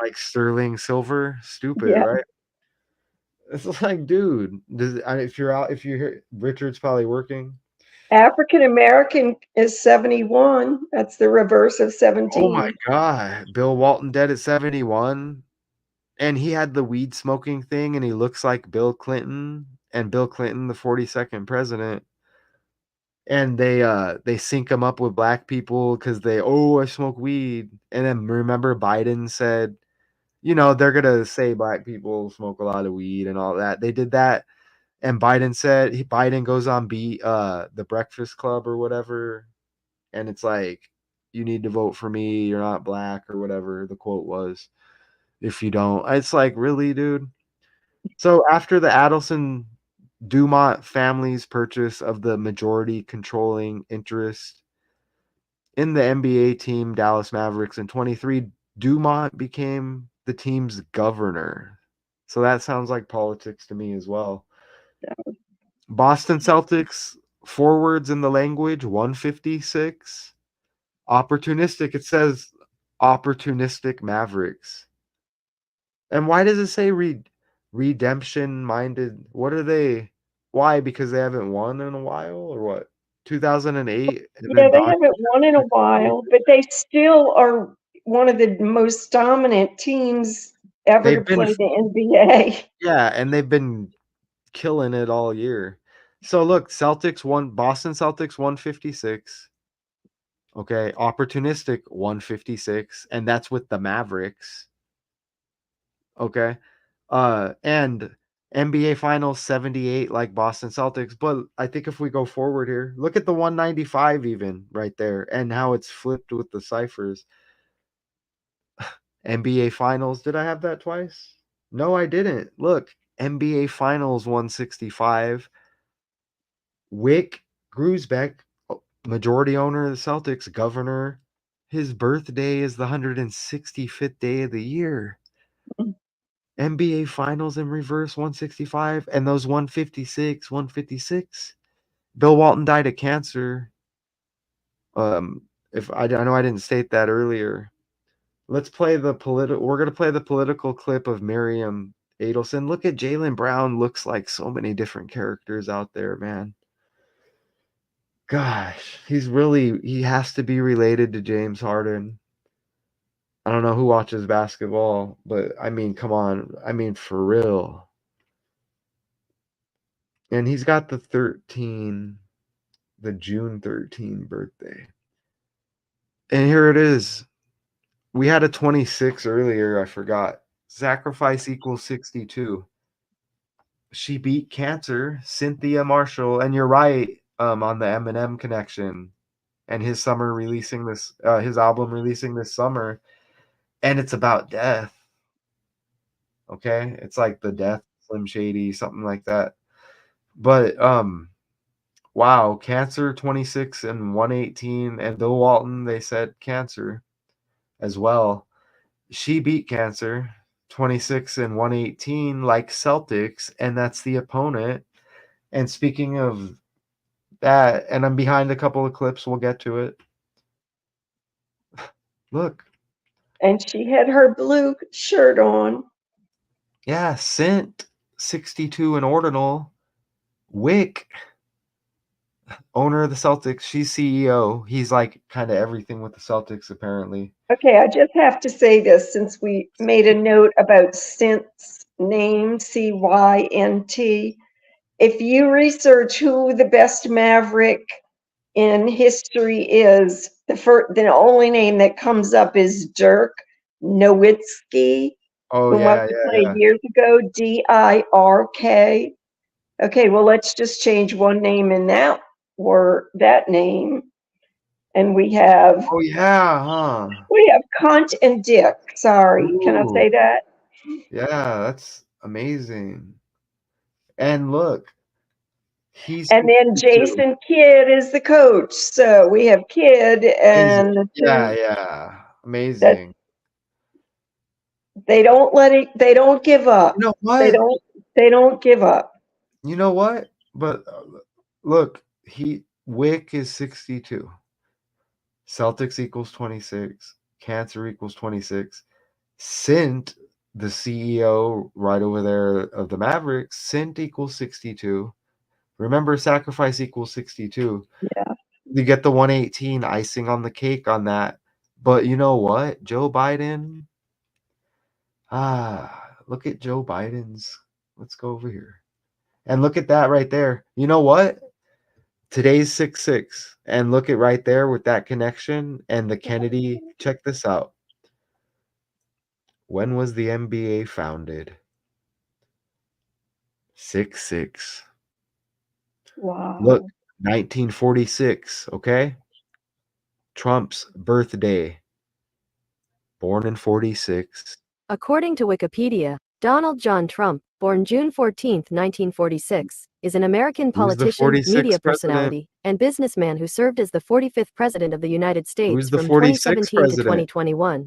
Like Sterling Silver, stupid, Yeah. right? It's like, dude, if you're out, if you hear Richard's probably working. African American is 71. That's the reverse of Oh my 17. God, Bill Walton dead at 71, and he had the weed smoking thing, and he looks like Bill Clinton, and Bill Clinton, the 42nd president. And they sync him up with black people because I smoke weed. And then remember Biden said, they're gonna say black people smoke a lot of weed and all that. They did that, and Biden said Biden goes on the Breakfast Club or whatever, and it's like, you need to vote for me, you're not black or whatever the quote was. If you don't, it's like, really, dude. So after the Adelson Dumont family's purchase of the majority controlling interest in the NBA team Dallas Mavericks in 23, Dumont became the team's governor. So that sounds like politics to me as well. Boston Celtics forwards in the language 156. Opportunistic, it says opportunistic Mavericks. And why does it say redemption minded? What are they? Why? Because they haven't won in a while or what? 2008 and Yeah, then they Doc. haven't won in a while, but they still are one of the most dominant teams ever to They've been play the NBA. Yeah, and they've been killing it all year. So look, Boston Celtics 156. Okay, opportunistic 156, and that's with the Mavericks. Okay. And NBA Finals 78 like Boston Celtics, but I think if we go forward here, look at the 195 even right there and how it's flipped with the ciphers. NBA Finals, did I have that twice? No, I didn't. Look, NBA Finals 165. Wick Grusbeck, majority owner of the Celtics, governor. His birthday is the 165th day of the year. NBA Finals in reverse 165, and those 156. Bill Walton died of cancer. If I know I didn't state that earlier. Let's play the political. We're gonna play the political clip of Miriam Adelson. Look at Jaylen Brown. Looks like so many different characters out there, man. Gosh, he has to be related to James Harden. I don't know who watches basketball, but I mean, come on. I mean, for real. And he's got the June 13 birthday. And here it is. We had a 26 earlier, I forgot. Sacrifice equals 62. She beat cancer, Cynthia Marshall, and you're right, on the Eminem connection and his album releasing this summer, and it's about death. Okay? It's like the death Slim Shady, something like that. But wow, cancer 26 and 118, and Bill Walton, they said cancer as well. She beat cancer 26 and 118 like Celtics, and that's the opponent. And speaking of that, and I'm behind a couple of clips, we'll get to it. Look. And she had her blue shirt on. Yeah, Cent 62 and ordinal. Wick, owner of the Celtics, she's CEO. He's like kind of everything with the Celtics, apparently. Okay, I just have to say this since we made a note about Cynt's name, Cynt. If you research who the best Maverick in history is, the only name that comes up is Dirk Nowitzki, Oh, who yeah, went to yeah, play yeah. years ago, Dirk. Okay, well, let's just change one name in that name. And we have Oh, yeah, huh? Cunt and Dick. Sorry, can I say Ooh, that? yeah, that's amazing. And look, he's And then 62. Jason Kidd is the coach. So we have Kidd Amazing. and the Yeah, two yeah. that Amazing. they don't give up. You know They what? don't give up. You know what? But look, Wick is 62. Celtics equals 26. Cancer equals 26. Cint, the CEO right over there of the Mavericks, Cint equals 62. Remember, sacrifice equals 62. Yeah. You get the 118 icing on the cake on that. But you know what? Joe Biden. Look at Joe Biden's. Let's go over here. And look at that right there. You know what? Today's 6-6. And look at right there with that connection and the Kennedy. Check this out. When was the NBA founded? 6-6. Wow. Look, 1946, okay? Trump's birthday. Born in 46. According to Wikipedia, Donald John Trump, born June 14, 1946, is an American Who's the politician, 46th media president? personality, and businessman who served as the 45th President of the United States Who's the from 46th 2017 to president? 2021.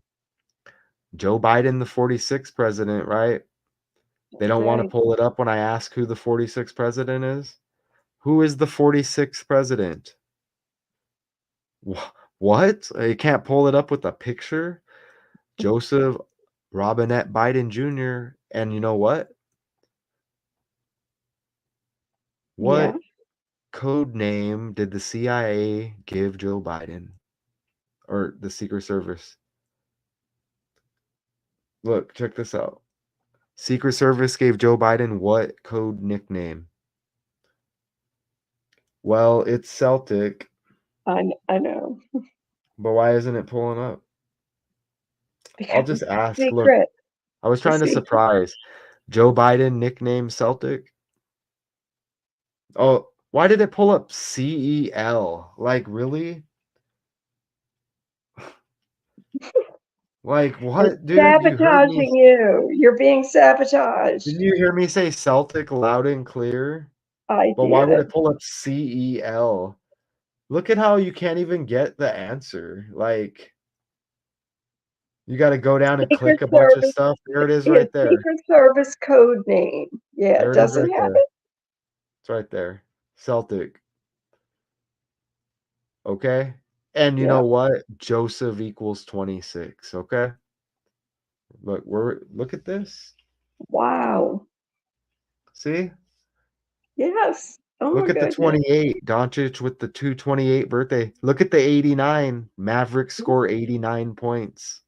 Joe Biden, the 46th president, right? They don't want to Okay. pull it up when I ask who the 46th president is. Who is the 46th president? What? You can't pull it up with a picture? Joseph Robinette Biden Jr. And you know what? Yeah. What code name did the CIA give Joe Biden? Or the Secret Service? Look, check this out. Secret Service gave Joe Biden what code nickname? Well, it's Celtic, I know. but why isn't it pulling up? I'll Because just it's ask. Look, secret. I was trying to Secret. surprise. Joe Biden nickname Celtic? Oh, why did it pull up CEL? Like, really? Like It's what, dude? You heard me. sabotaging you. You're being sabotaged. Didn't you hear me say Celtic loud and clear? I But why would did. it pull up CEL? Look at how you can't even get the answer. Like you got to go down and Secret click a bunch of Service, stuff. There it is his right there. Secret Service code name. Yeah, There it is does it right have there. it? It's right there. Celtic. Okay? And you Yeah. know what? Joseph equals 26, okay? Look at this. Wow. See? Yes. Oh Look my at the goodness. 28. Doncic with the 228 birthday. Look at the 89. Mavericks score 89 points.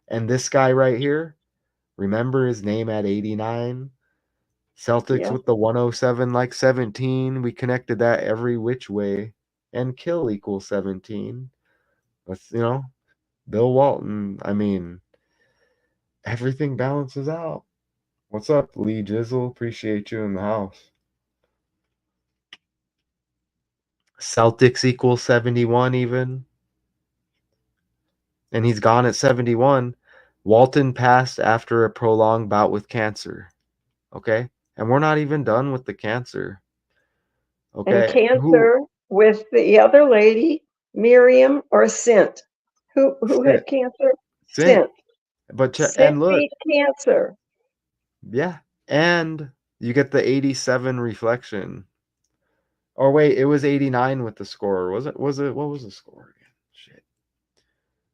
And this guy right here, remember his name at 89? Celtics Yeah. with the 107 like 17. We connected that every which way. And kill equals 17. That's, Bill Walton. I mean, everything balances out. What's up, Lee Jizzle? Appreciate you in the house. Celtics equals 71 even. And he's gone at 71. Walton passed after a prolonged bout with cancer. Okay? And we're not even done with the cancer. And Okay? cancer with the other lady, Miriam or Sint. Who had cancer? Sint. Sint. But Sint and look, beat cancer. yeah. And you get the 87 reflection. Or wait, it was 89 with the score. Was it what was the score again? Shit.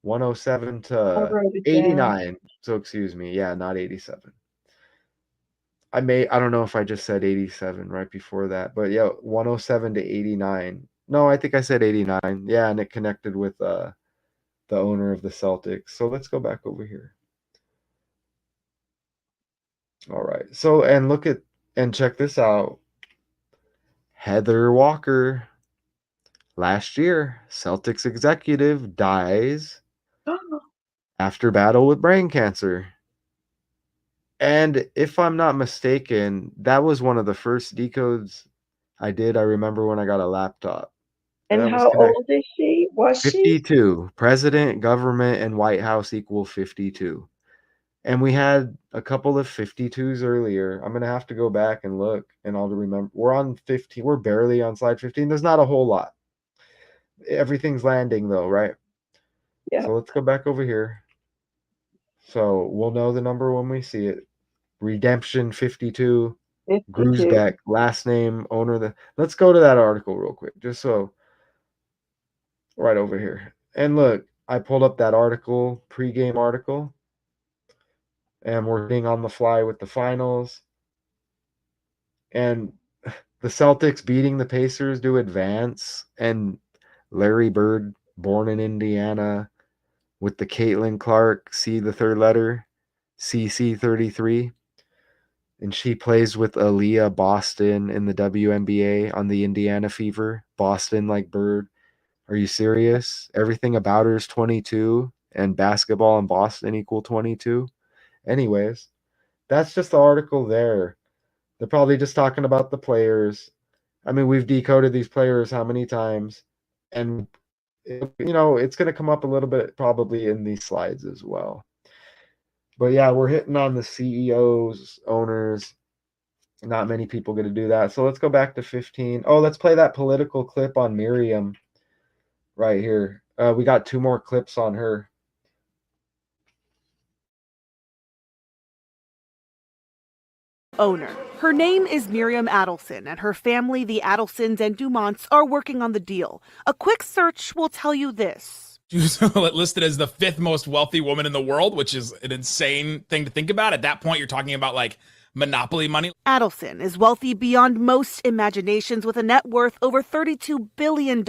107 I to wrote it down. 89. So excuse me. Yeah, not 87. I don't know if I just said 87 right before that, but yeah, 107 to 89. No, I think I said 89. Yeah, and it connected with the owner of the Celtics. So let's go back over here. All right. So and check this out. Heather Walker, last year, Celtics executive dies after battle with brain cancer. And if I'm not mistaken, that was one of the first decodes I did. I remember when I got a laptop. And That was how connected. old is she? Was she? 52. President, government, and White House equal 52. And we had a couple of 52s earlier. I'm going to have to go back and look, and I'll remember. We're on 15. We're barely on slide 15. There's not a whole lot. Everything's landing, though, right? Yeah. So let's go back over here. So we'll know the number when we see it. Redemption 52. 52. Gruesbeck, last name, owner. Let's go to that article real quick, just so right over here. And look, I pulled up that article, pregame article, and we're hitting on the fly with the finals. And the Celtics beating the Pacers to advance, and Larry Bird, born in Indiana, with the Caitlin Clark, see the third letter, CC33. And she plays with Aaliyah Boston in the WNBA on the Indiana Fever. Boston like Bird. Are you serious? Everything about her is 22, and basketball in Boston equal 22. Anyways, that's just the article there. They're probably just talking about the players. I mean, we've decoded these players how many times? And, it's going to come up a little bit probably in these slides as well. But yeah, we're hitting on the CEOs, owners. Not many people get to do that. So let's go back to 15. Oh, let's play that political clip on Miriam right here. We got 2 more clips on her. Owner. Her name is Miriam Adelson, and her family, the Adelsons and Dumonts, are working on the deal. A quick search will tell you this. She was listed as the 5th most wealthy woman in the world, which is an insane thing to think about. At that point, you're talking about like monopoly money. Adelson is wealthy beyond most imaginations with a net worth over $32 billion.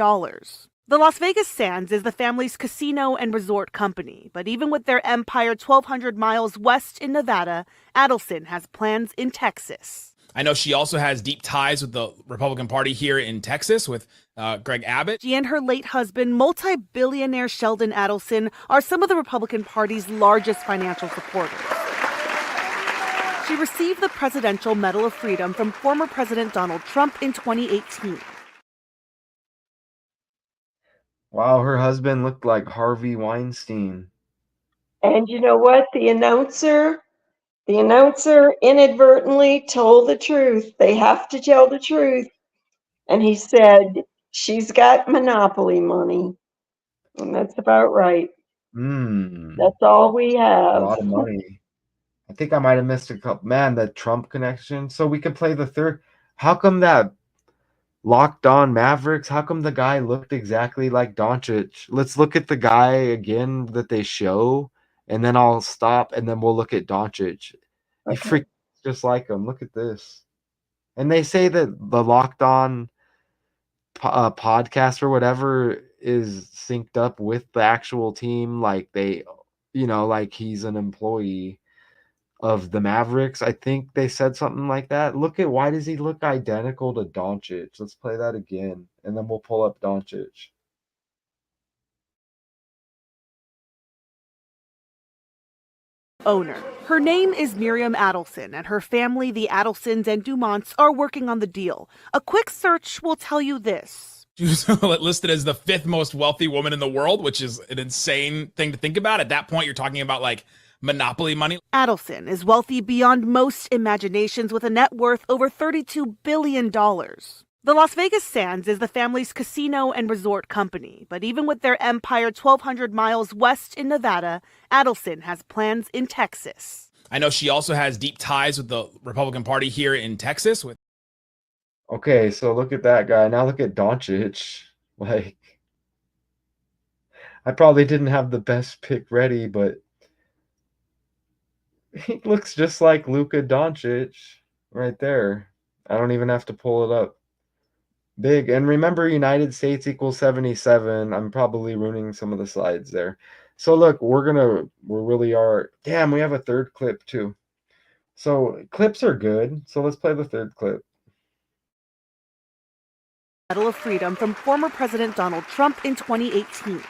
The Las Vegas Sands is the family's casino and resort company, but even with their empire 1,200 miles west in Nevada, Adelson has plans in Texas. I know she also has deep ties with the Republican Party here in Texas with Greg Abbott. She and her late husband, multi-billionaire Sheldon Adelson, are some of the Republican Party's largest financial supporters. She received the Presidential Medal of Freedom from former President Donald Trump in 2018. Wow, her husband looked like Harvey Weinstein. And you know what? The announcer inadvertently told the truth. They have to tell the truth. And he said, she's got monopoly money. And that's about right. Hmm. That's all we A have. lot of money. I think I might have missed a couple. Man, the Trump connection. So we could play the third. How come that Locked On Mavericks? How come the guy looked exactly like Doncic? Let's look at the guy again that they show, and then I'll stop, and then we'll look at Doncic. He Okay. freaks just like him. Look at this. And they say that the Locked On podcast or whatever is synced up with the actual team. Like they, like he's an employee of the Mavericks. I think they said something like that. Look at why does he look identical to Doncic? Let's play that again, and then we'll pull up Doncic. Owner. Her name is Miriam Adelson, and her family, the Adelsons and Dumonts, are working on the deal. A quick search will tell you this. She was listed as the fifth most wealthy woman in the world, which is an insane thing to think about. At that point, you're talking about like monopoly money. Adelson is wealthy beyond most imaginations with a net worth over $32 billion. The Las Vegas Sands is the family's casino and resort company, but even with their empire 1,200 miles west in Nevada, Adelson has plans in Texas. I know she also has deep ties with the Republican Party here in Texas. Okay, so look at that guy. Now look at Doncic. Like, I probably didn't have the best pick ready, but he looks just like Luka Doncic right there. I don't even have to pull it up. Big. And remember, United States equals 77. I'm probably ruining some of the slides there. So look, we really are. Damn, we have a third clip too. So clips are good. So let's play the third clip. Medal of Freedom from former President Donald Trump in 2018.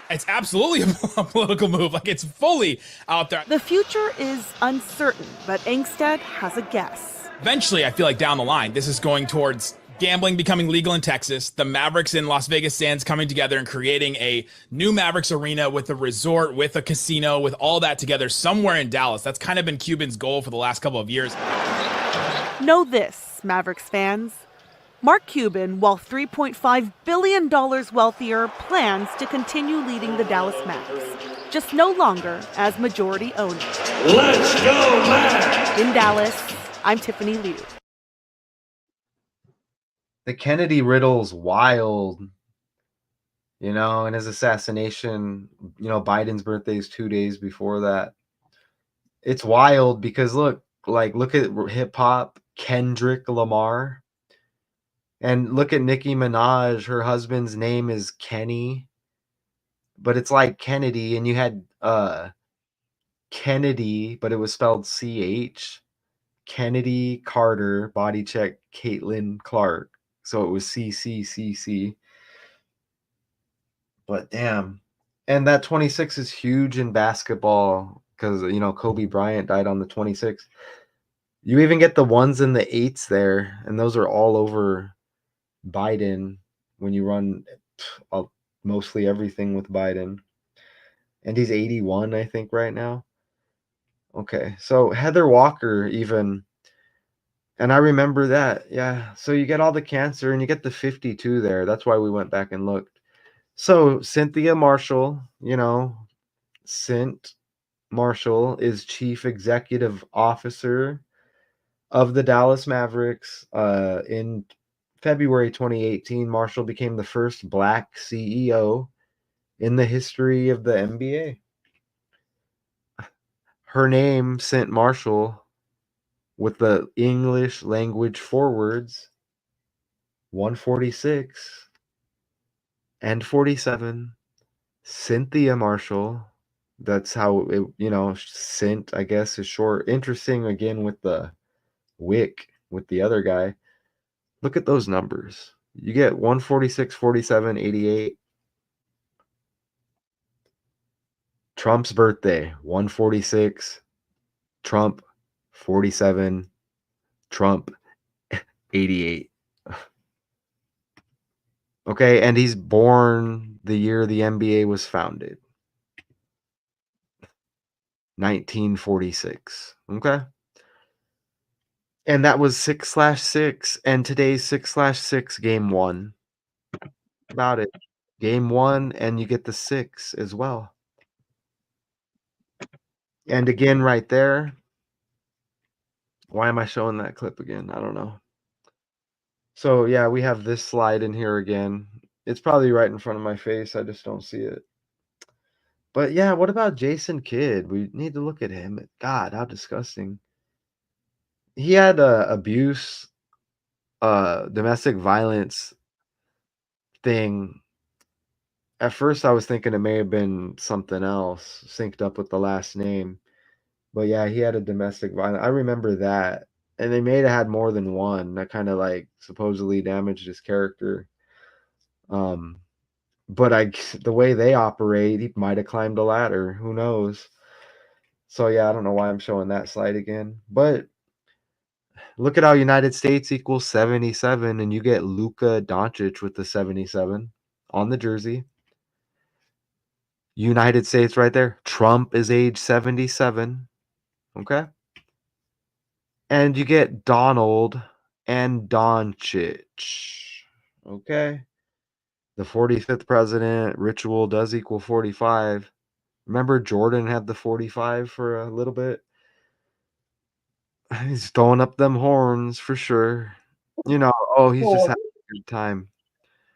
It's absolutely a political move. Like, it's fully out there. The future is uncertain, but Angstad has a guess. Eventually, I feel like down the line, this is going towards gambling becoming legal in Texas, the Mavericks in Las Vegas Sands coming together and creating a new Mavericks arena with a resort, with a casino, with all that together somewhere in Dallas. That's kind of been Cuban's goal for the last couple of years. Know this, Mavericks fans. Mark Cuban, while $3.5 billion wealthier, plans to continue leading the Dallas Mavs, just no longer as majority owner. Let's go, Mavs! In Dallas, I'm Tiffany Liu. The Kennedy riddle's wild. And his assassination, Biden's birthday is 2 days before that. It's wild because look at hip hop, Kendrick Lamar. And look at Nicki Minaj. Her husband's name is Kenny, but it's like Kennedy, and you had Kennedy, but it was spelled CH. Kennedy Carter, body check, Caitlin Clark. So it was CCCC. But damn. And that 26 is huge in basketball because, Kobe Bryant died on the 26th. You even get the ones and the 8s there, and those are all over Biden when you run mostly everything with Biden. And he's 81, I think, right now. Okay, so Heather Walker even, and I remember that. Yeah, so you get all the cancer and you get the 52 there. That's why we went back and looked. So Cynthia Marshall, Cint Marshall is chief executive officer of the Dallas Mavericks. In February 2018, Marshall became the first Black CEO in the history of the NBA. Her name, Cint Marshall, with the English language forwards, 146 and 47, Cynthia Marshall. That's how it, Cint, I guess, is short. Interesting again with the Wick with the other guy. Look at those numbers. You get 146, 47, 88. Trump's birthday, 146. Trump, 47. Trump, 88. Okay, and he's born the year the NBA was founded. 1946. Okay. And that was 6/6. And today's 6/6 game 1. About it. Game 1, and you get the 6 as well. And again, right there. Why am I showing that clip again? I don't know. So, yeah, we have this slide in here again. It's probably right in front of my face. I just don't see it. But, yeah, what about Jason Kidd? We need to look at him. God, how disgusting. He had abuse, domestic violence thing. At first, I was thinking it may have been something else synced up with the last name. But, yeah, he had a domestic violence. I remember that. And they may have had more than one that kind of like supposedly damaged his character. But the way they operate, he might have climbed a ladder. Who knows? So yeah, I don't know why I'm showing that slide again. But look at how United States equals 77, and you get Luka Doncic with the 77 on the jersey. United States right there. Trump is age 77. Okay. And you get Donald and Doncic. Okay. The 45th president ritual does equal 45. Remember Jordan had the 45 for a little bit? He's throwing up them horns for sure. He's just having a good time.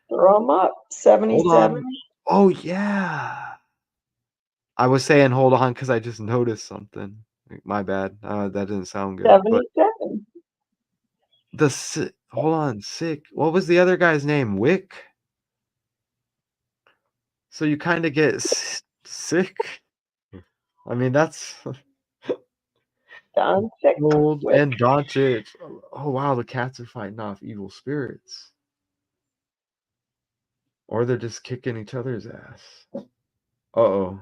Throw them up. Hold 77. on. Oh, yeah. I was saying hold on because I just noticed something. My bad. That didn't sound good. But 77. hold on, sick. What was the other guy's name? Wick? So you kind of get sick. I mean, that's Doncic. old and Doncic. Oh, wow, the cats are fighting off evil spirits. Or they're just kicking each other's ass. Uh-oh.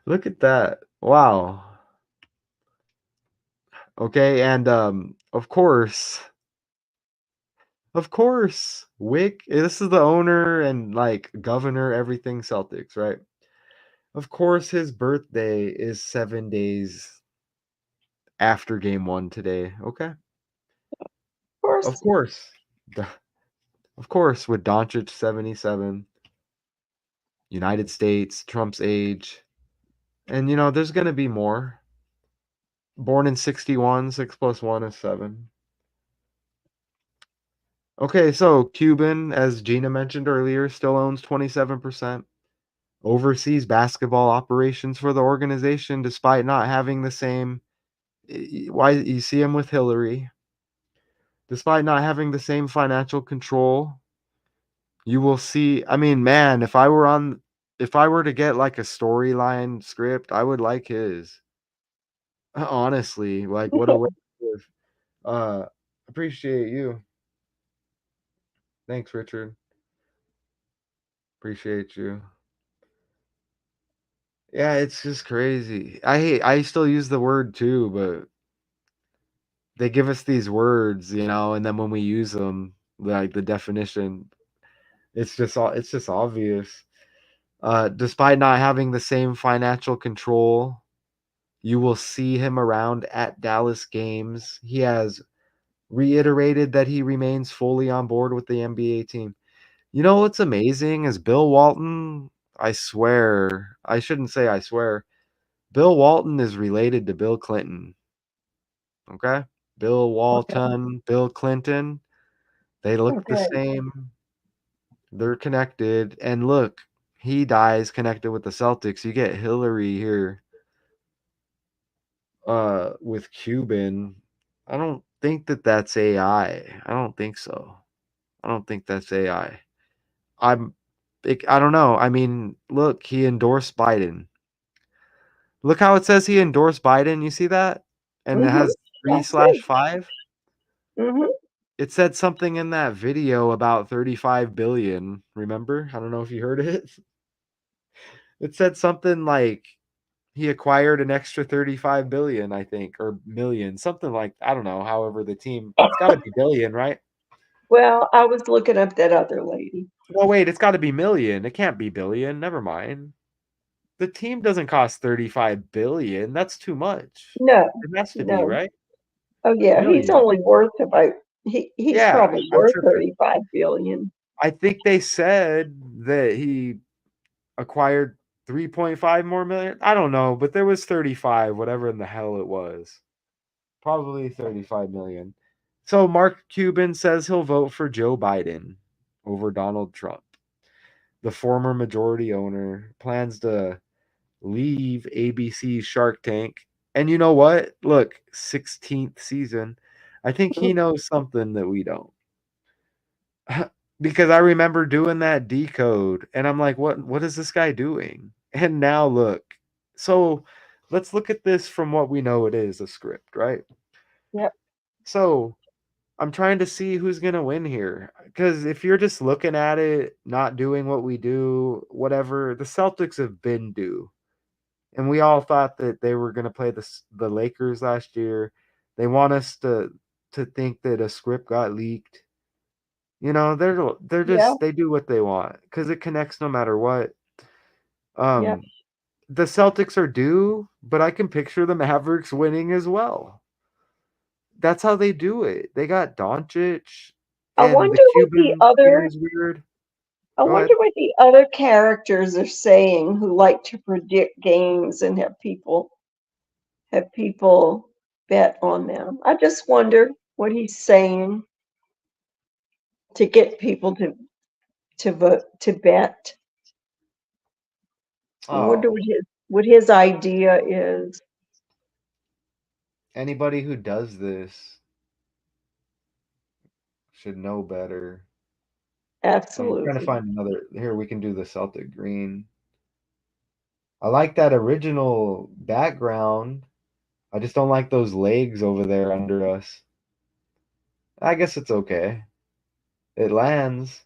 Look at that. Wow. Okay, and of course, Wick, this is the owner and like governor, everything Celtics, right? Of course, his birthday is 7 days after game 1 today. Okay. Of course. Of course, with Doncic 77, United States, Trump's age. And there's gonna be more. Born in 61, 6 plus 1 is 7. Okay, so Cuban, as Gina mentioned earlier, still owns 27%. Oversees basketball operations for the organization despite not having the same. Why you see him with Hillary. Despite not having the same financial control, you will see. I mean, man, if I were to get like a storyline script, I would like his. Honestly, like what a way to live. Appreciate you. Thanks, Richard. Appreciate you. Yeah, it's just crazy. I still use the word too, but they give us these words, and then when we use them, like the definition, it's just obvious. Despite not having the same financial control, you will see him around at Dallas games. He has reiterated that he remains fully on board with the NBA team. You know what's amazing is Bill Walton, I swear, I shouldn't say I swear, Bill Walton is related to Bill Clinton. Okay? Bill Walton, Bill Clinton, they look the same. They're connected. And look, he dies connected with the Celtics. You get Hillary here with Cuban. I don't think that's AI. I don't think so. I don't think that's AI. I don't know. I mean, look, he endorsed Biden. Look how it says he endorsed Biden. You see that? And it has 3/5. It said something in that video about 35 billion. Remember? I don't know if you heard it. It said something like he acquired an extra 35 billion, I think, or million, something like, I don't know. However, the team, it's got to be billion, right? Well, I was looking up that other lady. Well, wait, it's got to be million. It can't be billion. Never mind. The team doesn't cost 35 billion. That's too much. No, It has to be, no. right? Oh yeah, he's Million. only worth about he's Yeah, probably I'm worth tripping. 35 billion. I think they said that he acquired 3.5 more million. I don't know, but there was 35, whatever in the hell it was. Probably 35 million. So Mark Cuban says he'll vote for Joe Biden over Donald Trump. The former majority owner plans to leave ABC's Shark Tank. And you know what? Look, 16th season. I think he knows something that we don't. Because I remember doing that decode and I'm like, what is this guy doing? And now look. So let's look at this from what we know it is, a script, right? Yep. So I'm trying to see who's gonna win here. Because if you're just looking at it, not doing what we do, whatever, the Celtics have been due. And we all thought that they were gonna play the Lakers last year. They want us to think that a script got leaked. You know, they're Yeah. just they do what they want because it connects no matter what. Yep. Um, the Celtics are due, but I can picture the Mavericks winning as well. That's how they do it. They got Doncic, I and the wonder what the Cuban thing other is weird. I Go ahead. wonder what the other characters are saying who like to predict games and have people bet on them. I just wonder what he's saying to get people to vote to bet. I wonder Oh, what his idea is. anybody who does this should know better. I'm trying to Absolutely. find another. Here, we can do the Celtic green. I like that original background. I just don't like those legs over there under us. I guess it's okay. It lands.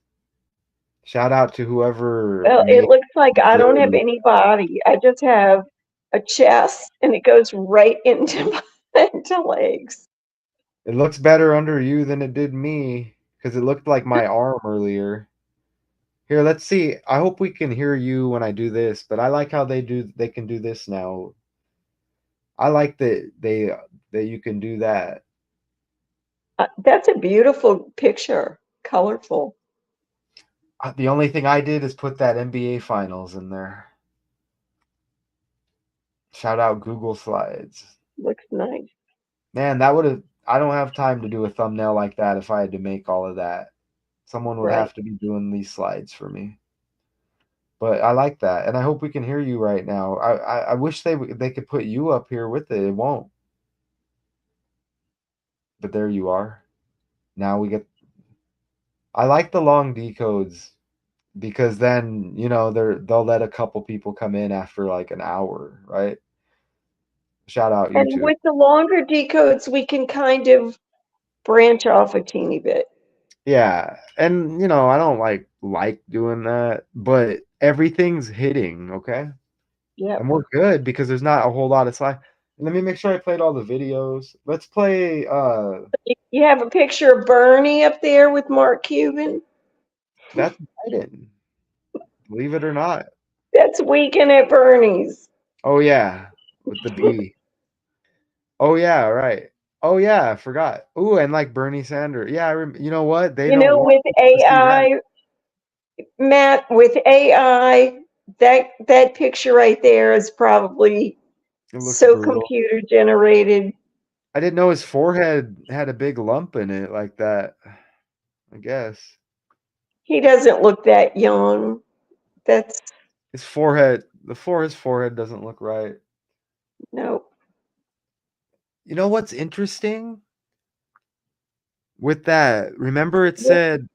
Shout out to whoever Well, it made looks like I don't have the. any body. I just have a chest and it goes right into my into legs. It looks better under you than it did me because it looked like my arm earlier. Here, let's see. I hope we can hear you when I do this, but I like how they can do this now. I like that you can do that. That's a beautiful picture, colorful. The only thing I did is put that NBA Finals in there. Shout out Google Slides. Looks nice. Man, that would have. I don't have time to do a thumbnail like that if I had to make all of that. Someone would Right. have to be doing these slides for me. But I like that, and I hope we can hear you right now. I wish they could put you up here with it. It won't. But there you are. Now we get. I like the long decodes because then they'll let a couple people come in after like an hour, right? Shout out And YouTube. with the longer decodes, we can kind of branch off a teeny bit. Yeah, and I don't like doing that, but everything's hitting, okay? Yep. And we're good because there's not a whole lot of slide. Let me make sure I played all the videos. Let's play You have a picture of Bernie up there with Mark Cuban. that's Biden, believe it or not. That's Weekend at Bernie's. Oh yeah, with the B. Oh yeah, right. Oh yeah, I forgot. Ooh, and like Bernie Sanders. Yeah, you know what? They You don't know, want with people to see that. AI, Matt, with AI, that picture right there is probably It looks so brutal. computer generated. I didn't know his forehead had a big lump in it like that. I guess. He doesn't look that young. That's His forehead, his forehead doesn't look right. no. You know what's interesting with that? Remember it said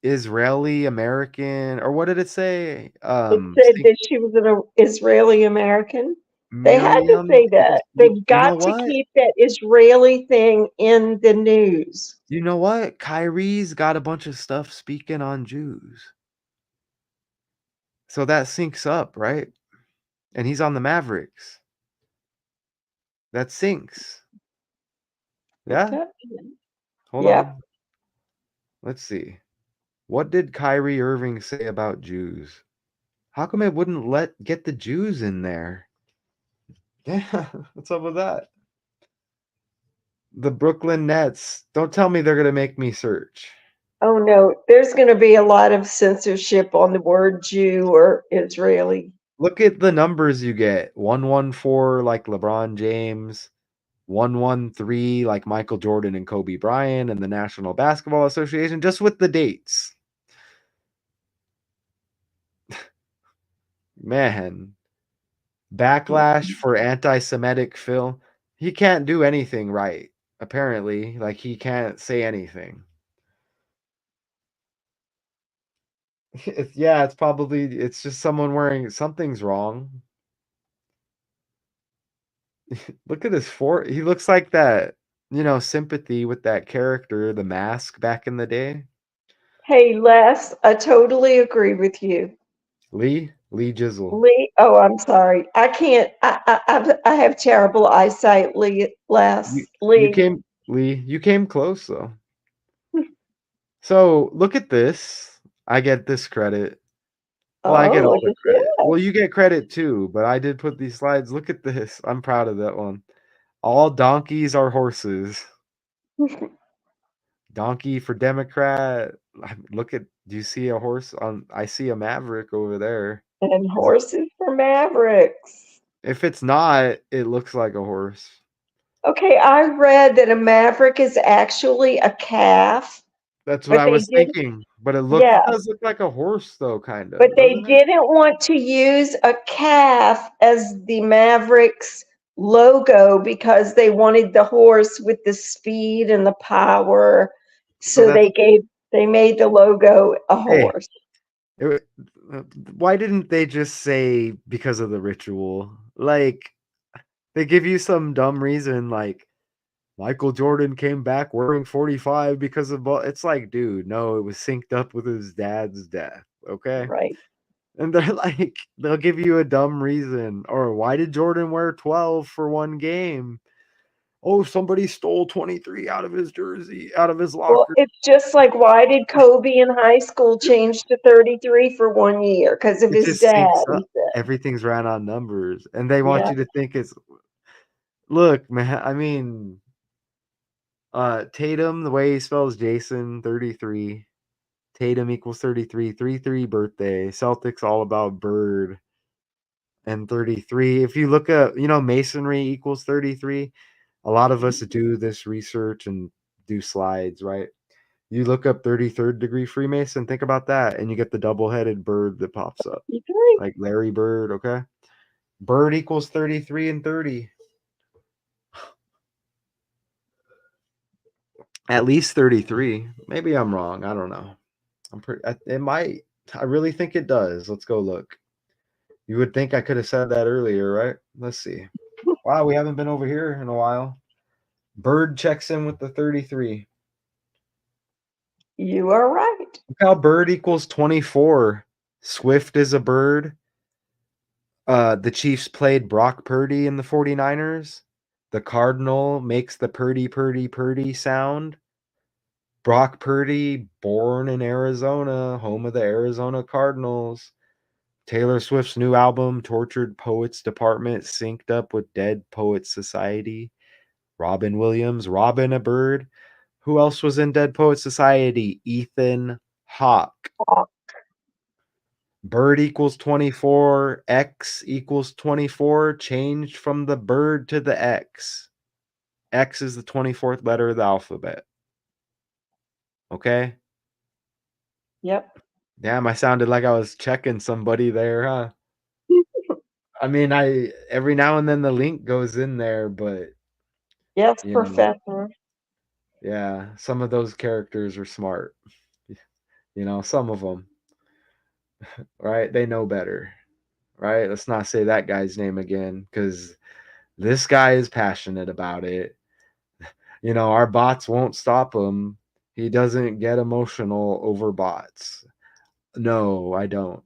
Israeli American or what did it say? It said that she was an Israeli American. They had to Miriam. say that. They've You know got to what? keep that Israeli thing in the news. You know what? Kyrie's got a bunch of stuff speaking on Jews. So that syncs up, right? And he's on the Mavericks. That syncs. Yeah? Okay. Hold Yep. on. Let's see. What did Kyrie Irving say about Jews? How come it wouldn't get the Jews in there? Yeah, what's up with that? The Brooklyn Nets. Don't tell me they're gonna make me search. Oh no, there's going to be a lot of censorship on the word Jew or Israeli. Look at the numbers you get. 114 like LeBron James, 113 like Michael Jordan and Kobe Bryant and the National Basketball Association, just with the dates. Man, backlash for anti-Semitic film. He can't do anything right, apparently. Like, he can't say anything. It's just someone wearing something's wrong. Look at his he looks like that, sympathy with that character, the mask back in the day. Hey, Les, I totally agree with you. Lee Jizzle. Lee, oh, I'm sorry. I can't. I have terrible eyesight. You, Les, you Lee. came you came close though. So look at this. I get this credit. Well, I get Oh, all look the at credit. that. Well, you get credit too, but I did put these slides. Look at this. I'm proud of that one. All donkeys are horses. Donkey for Democrat. Look at. Do you see a horse on? I see a Maverick over there. And horses for Mavericks. If it's not, it looks like a horse. Okay, I read that a Maverick is actually a calf. That's what I was thinking. But it does look like a horse though, kind of. But they didn't want to use a calf as the Mavericks logo because they wanted the horse with the speed and the power. So they made the logo a horse. Why didn't they just say because of the ritual? Like, they give you some dumb reason, like Michael Jordan came back wearing 45 because of it's like, dude, no, it was synced up with his dad's death. Okay. Right. And they're like, they'll give you a dumb reason. Or why did Jordan wear 12 for one game? Oh, somebody stole 23 out of his jersey, out of his locker. Well, it's just like, why did Kobe in high school change to 33 for 1 year? Because of his dad. Everything's ran on numbers. And they want you to think it's. Look, man, I mean, Tatum, the way he spells Jason, 33. Tatum equals 33. 3-3 birthday. Celtics all about Bird. And 33. If you look at, masonry equals 33. A lot of us do this research and do slides, right? You look up 33rd degree Freemason, think about that, and you get the double-headed bird that pops up. Like Larry Bird, okay? Bird equals 33 and 30. At least 33. Maybe I'm wrong. I don't know. It might. I really think it does. Let's go look. You would think I could have said that earlier, right? Let's see. Wow, we haven't been over here in a while. Bird checks in with the 33. You are right. Look how Bird equals 24. Swift is a bird. The Chiefs played Brock Purdy in the 49ers. The Cardinal makes the Purdy sound. Brock Purdy, born in Arizona, home of the Arizona Cardinals. Taylor Swift's new album, Tortured Poets Department, synced up with Dead Poets Society. Robin Williams, Robin a bird. Who else was in Dead Poets Society? Ethan Hawke. Bird equals 24. X equals 24. Changed from the bird to the X. X is the 24th letter of the alphabet. Okay? Yep. Damn, I sounded like I was checking somebody there, huh? I mean, every now and then the link goes in there, but yes, Professor. Yeah, some of those characters are smart. Some of them, right? They know better, right? Let's not say that guy's name again because this guy is passionate about it. Our bots won't stop him. He doesn't get emotional over bots. No, I don't.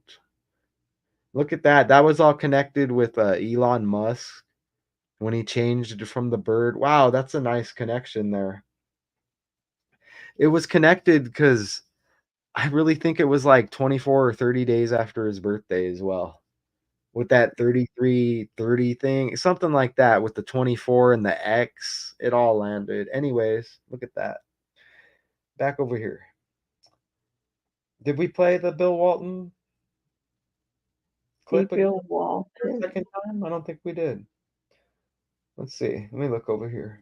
Look at that. That was all connected with Elon Musk when he changed from the bird. Wow, that's a nice connection there. It was connected because I really think it was like 24 or 30 days after his birthday as well. With that 33-30 thing, something like that with the 24 and the X, it all landed. Anyways, look at that. Back over here. Did we play the Bill Walton clip again Bill for a Walton. second time? I don't think we did. Let's see. Let me look over here.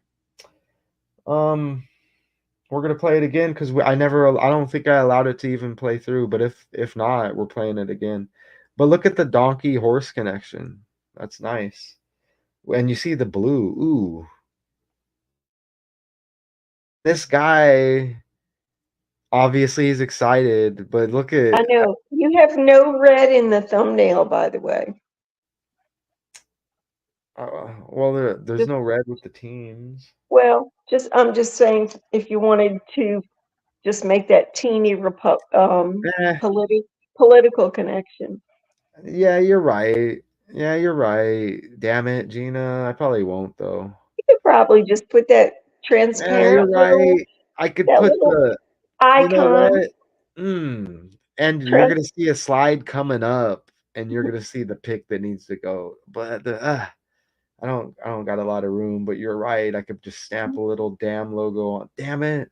We're gonna play it again because I don't think I allowed it to even play through. But if not, we're playing it again. But look at the donkey horse connection. That's nice. And you see the blue. Ooh, this guy obviously is excited. But look at. I know. You have no red in the thumbnail, by the way. Well, there's no red with the teams. Well, I'm just saying if you wanted to just make that teeny Eh, political connection. yeah, you're right. Yeah, you're right. Damn it, Gina. I probably won't though. You could probably just put that Yeah, you're transparent right. I could put the. You know icon. what? And you're gonna see a slide coming up, and you're gonna see the pick that needs to go. But I don't got a lot of room. But you're right. I could just stamp a little damn logo on. Damn it.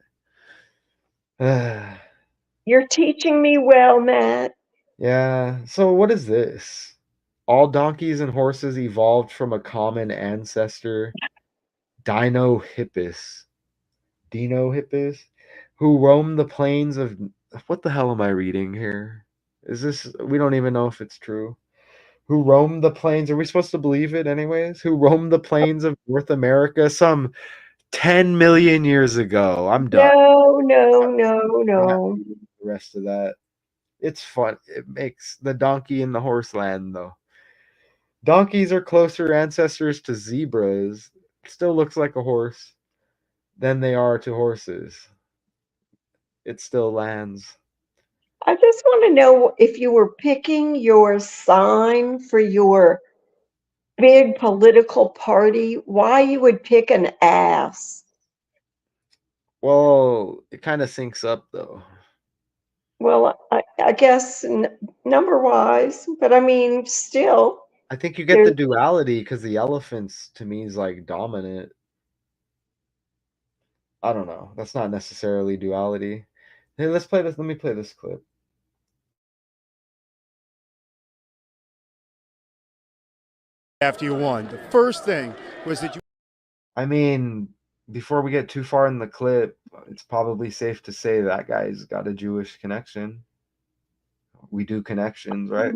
You're teaching me well, Matt. Yeah. So what is this? All donkeys and horses evolved from a common ancestor, Dino Hippus, who roamed the plains of. What the hell am I reading here? Is this? We don't even know if it's true. Who roamed the plains? Are we supposed to believe it anyways? Who roamed the plains of North America some 10 million years ago? I'm done. No. The rest of that. It's fun. It makes the donkey in the horse land though. Donkeys are closer ancestors to zebras. Still looks like a horse than they are to horses. It still lands. I just want to know if you were picking your sign for your big political party, why you would pick an ass. Well, it kind of syncs up though. Well, I guess number wise, but I mean, still. I think you get the duality because the elephants to me is like dominant. I don't know. That's not necessarily duality. Hey, let's play this. Let me play this clip. After you won, the first thing was that you. I mean, before we get too far in the clip, it's probably safe to say that guy's got a Jewish connection. We do connections, right?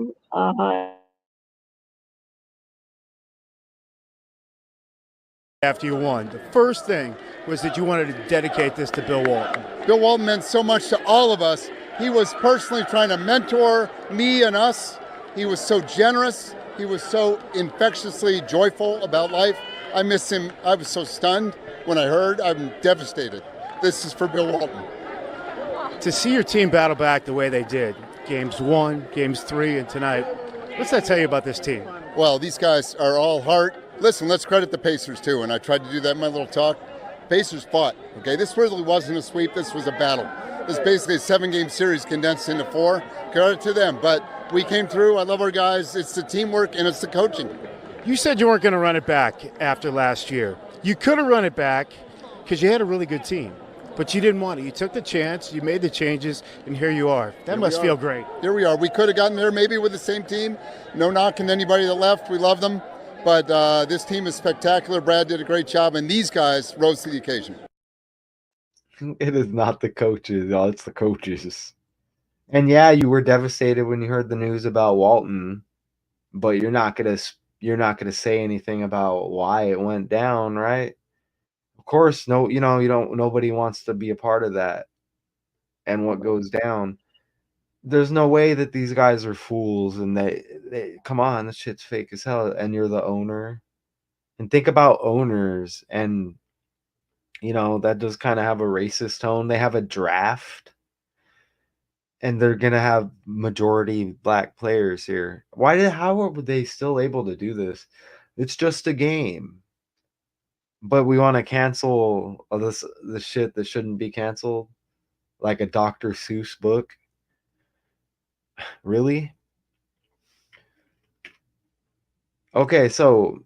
After you won, the first thing was that you wanted to dedicate this to Bill Walton. Bill Walton meant so much to all of us. He was personally trying to mentor me and us. He was so generous. He was so infectiously joyful about life. I miss him. I was so stunned when I heard. I'm devastated. This is for Bill Walton. To see your team battle back the way they did, games 1, games 3, and tonight, what's that tell you about this team? Well, these guys are all heart. Listen, let's credit the Pacers too, and I tried to do that in my little talk. Pacers fought, okay? This really wasn't a sweep, this was a battle. This is basically a 7-game series condensed into 4. Credit to them, but we came through. I love our guys. It's the teamwork and it's the coaching. You said you weren't going to run it back after last year. You could have run it back because you had a really good team, but you didn't want it. You took the chance, you made the changes, and here you are. That must feel great. Here we are. We could have gotten there maybe with the same team. No knocking anybody that left. We love them. But this team is spectacular. Brad did a great job, and these guys rose to the occasion. It is not the coaches. Oh, it's the coaches. And yeah, you were devastated when you heard the news about Walton, but you're not gonna say anything about why it went down, right? Of course, no, nobody wants to be a part of that and what goes down. There's no way that these guys are fools and they come on, this shit's fake as hell. And you're the owner. And think about owners, and that does kind of have a racist tone. They have a draft and they're gonna have majority black players here. How are they still able to do this? It's just a game. But we want to cancel this shit that shouldn't be canceled. like a Dr. Seuss book. Really? Okay, so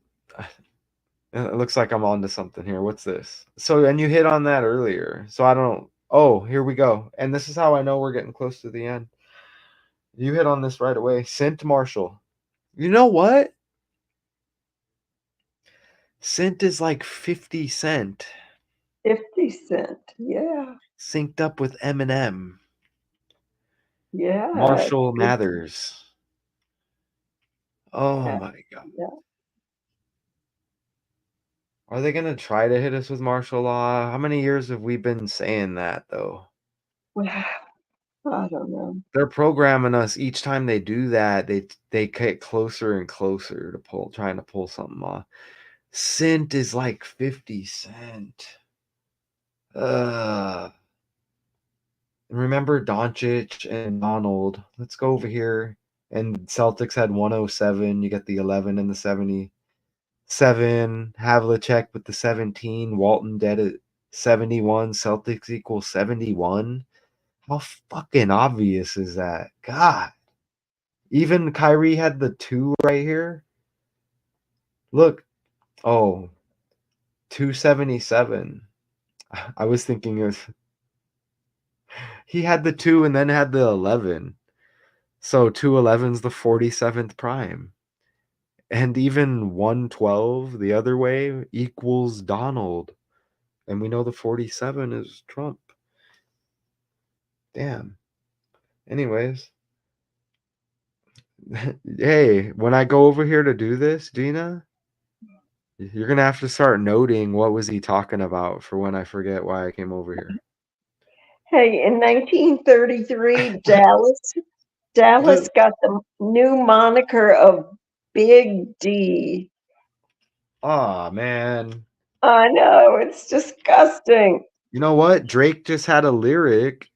it looks like I'm onto something here. What's this? So, and you hit on that earlier. So I don't. Oh, here we go. And this is how I know we're getting close to the end. You hit on this right away. Scent Marshall. You know what? Scent is like 50 Cent 50 Cent. Yeah. synced up with Eminem. Yeah. Marshall Good. Mathers. Oh Yeah. my God. Yeah. Are they going to try to hit us with martial law? How many years have we been saying that, though? Well, I don't know. They're programming us each time they do that. They get closer and closer to trying to pull something off. Cent is like 50 Cent. Remember Doncic and Donald. Let's go over here. And Celtics had 107. You got the 11 and the 77. Havlicek with the 17. Walton dead at 71. Celtics equals 71. How fucking obvious is that? God. Even Kyrie had the 2 right here. Look. Oh, 277. I was thinking it was. He had the 2 and then had the 11. So 211's the 47th prime. And even 112 the other way equals Donald. And we know the 47 is Trump. Damn. Anyways. Hey, when I go over here to do this, Gina, you're going to have to start noting what was he talking about for when I forget why I came over here. Hey, in 1933, Dallas got the new moniker of Big D. Aw, man. I know, it's disgusting. You know what? Drake just had a lyric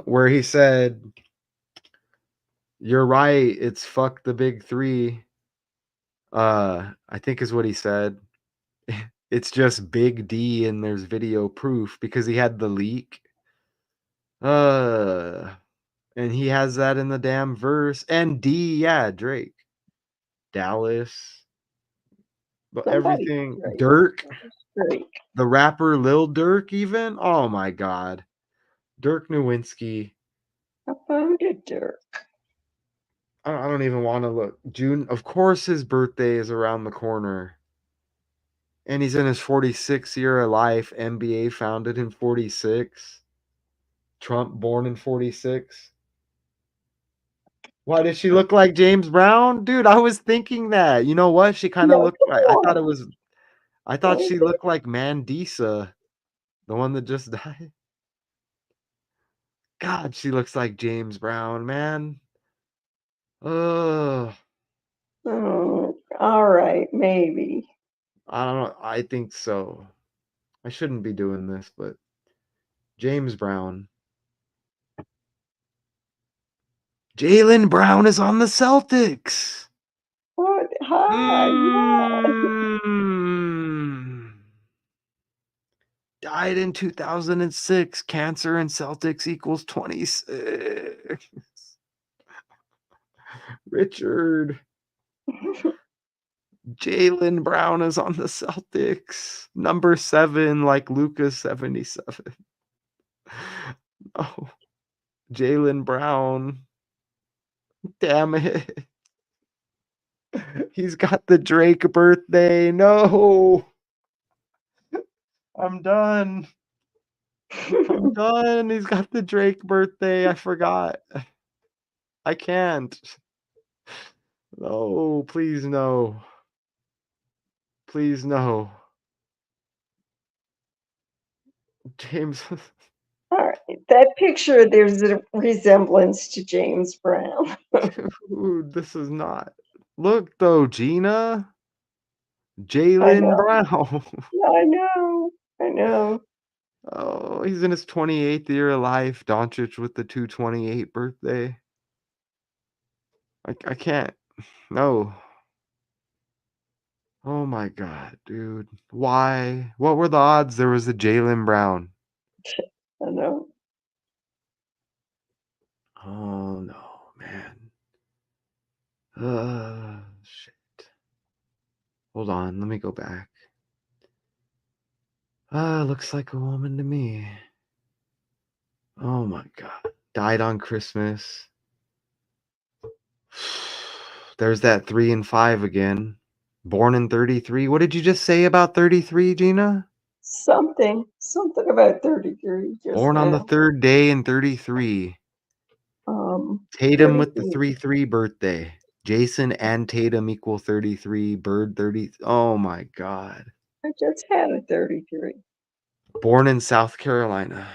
where he said, "You're right, it's fuck the big 3." I think is what he said. It's just Big D and there's video proof because he had the leak. And he has that in the damn verse. And D, yeah, Drake. Dallas. But Somebody everything. Drake. Dirk. Drake. The rapper Lil Durk even. Oh my god. Dirk Nowinski. I found it, Dirk. I don't even want to look. June. Of course his birthday is around the corner. And he's in his 46th year of life. NBA founded in 46. Trump born in 46. Why does she look like James Brown? Dude, I was thinking that. You know what? She kind of No, looked come like on. I thought she looked like Mandisa, the one that just died. God, she looks like James Brown, man. Ugh. All right, maybe. I don't know. I think so. I shouldn't be doing this, but James Brown. Jaylen Brown is on the Celtics. What? Hi, yeah. Died in 2006. Cancer and Celtics equals 26. Richard. Jaylen Brown is on the Celtics. Number 7, like Lucas 77. Oh, Jaylen Brown. Damn it. He's got the Drake birthday. No. I'm done. I'm done. He's got the Drake birthday. I forgot. I can't. No, please no. Please no. James. All right, that picture, there's a resemblance to James Brown. Dude, this is not. Look though, Gina. I Jaylen know, Brown. I know, I know. Oh, he's in his 28th year of life. Doncic with the 228 birthday. I can't. No. Oh my god, dude. Why? What were the odds there was a Jaylen Brown? I know. Oh no, man. Shit. Hold on, let me go back. Looks like a woman to me. Oh my God. Died on Christmas. There's that 3 and 5 again. Born in 33. What did you just say about 33, Gina? Something about 33 just Born on the now. third day in 33. Tatum with the 33. 3-3 birthday. Jason and Tatum equal 33. Bird 30. Oh my God. I just had a 33. Born in South Carolina.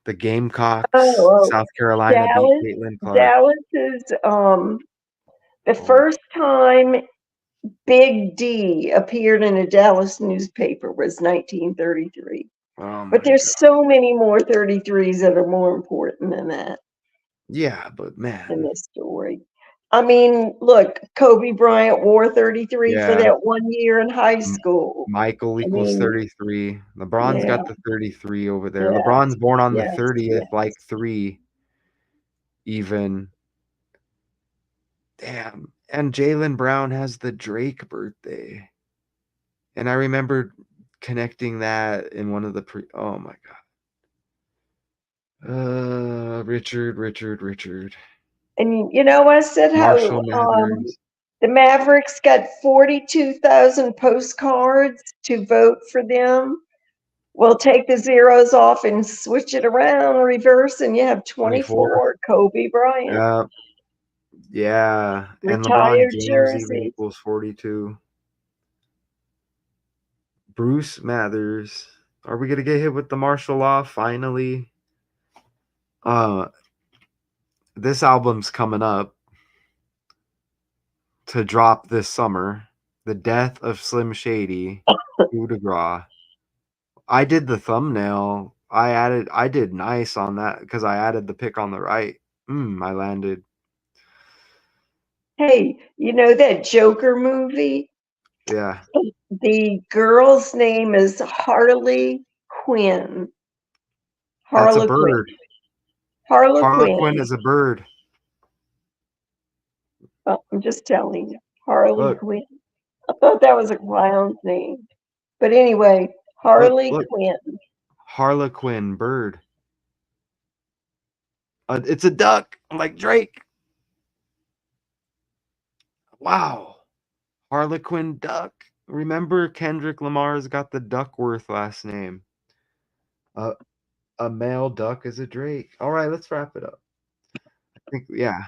The Gamecocks, Oh, South Carolina beat Dallas. Caitlin Clark. Dallas is the Oh, first time Big D appeared in a Dallas newspaper was 1933. oh my But there's God. so many more 33s that are more important than that Yeah, but in man. this story. I mean, look, Kobe Bryant wore 33 for Yeah. that 1 year in high school. Michael I equals mean, 33. LeBron's yeah, got the 33 over there. yes, LeBron's born on the yes, 30th, yes. like 3 even. Damn. And Jaylen Brown has the Drake birthday. And I remember connecting that in one of the oh my God. Richard. And you know, I said how Marshall Mathers. the Mavericks got 42,000 postcards to vote for them. Well, take the zeros off and switch it around, reverse, and you have 24. 24, Kobe Bryant. Yeah. Yeah. And LeBron Retired James even jerseys. equals 42. Bruce Mathers. Are we gonna get hit with the martial law finally? This album's coming up to drop this summer. The Death of Slim Shady, Coup de Grace. I did the thumbnail. I did nice on that because I added the pick on the right. I landed. Hey, you know that Joker movie? Yeah. The girl's name is Harley Quinn. That's a Harlequin. bird. Harlequin. Harlequin is a bird. Oh, I'm just telling you. Harley Look, Quinn. I thought that was a clown's name. But anyway, Harley look. Quinn. Harlequin bird. It's a duck, like Drake. Wow. Harlequin duck. Remember Kendrick Lamar's got the Duckworth last name. A male duck is a Drake. All right, let's wrap it up. I think, yeah.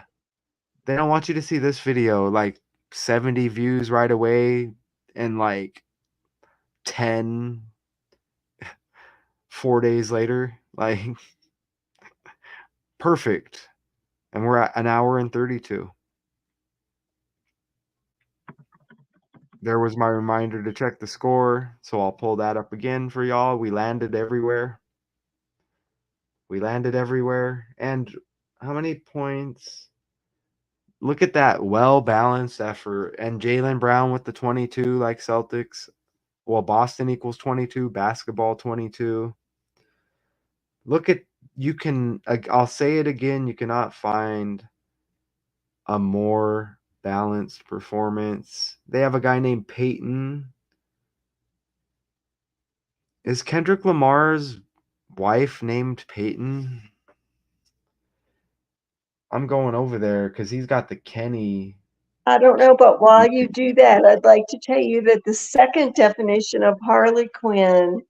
They don't want you to see this video like 70 views right away and like 10 4 days later. Like, perfect. And we're at an hour and 32. There was my reminder to check the score, so I'll pull that up again for y'all. We landed everywhere. And how many points? Look at that well-balanced effort. And Jaylen Brown with the 22, like Celtics. Well, Boston equals 22, basketball 22. Look at, I'll say it again, you cannot find a more balanced performance. They have a guy named Peyton. Is Kendrick Lamar's wife named Peyton? I'm going over there because he's got the Kenny. I don't know, but while you do that, I'd like to tell you that the second definition of Harley Quinn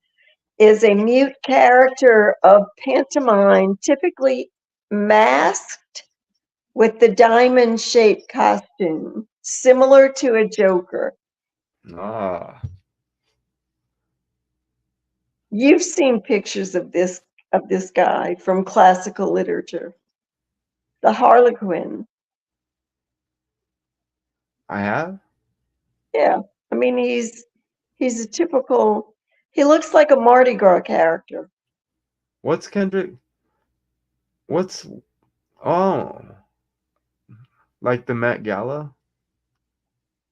is a mute character of pantomime, typically masked with the diamond-shaped costume, similar to a Joker. Ah, You've seen pictures of this guy from classical literature. The Harlequin. I have? Yeah. I mean, he's a typical, he looks like a Mardi Gras character. What's Kendrick? What's, oh, like the Met Gala?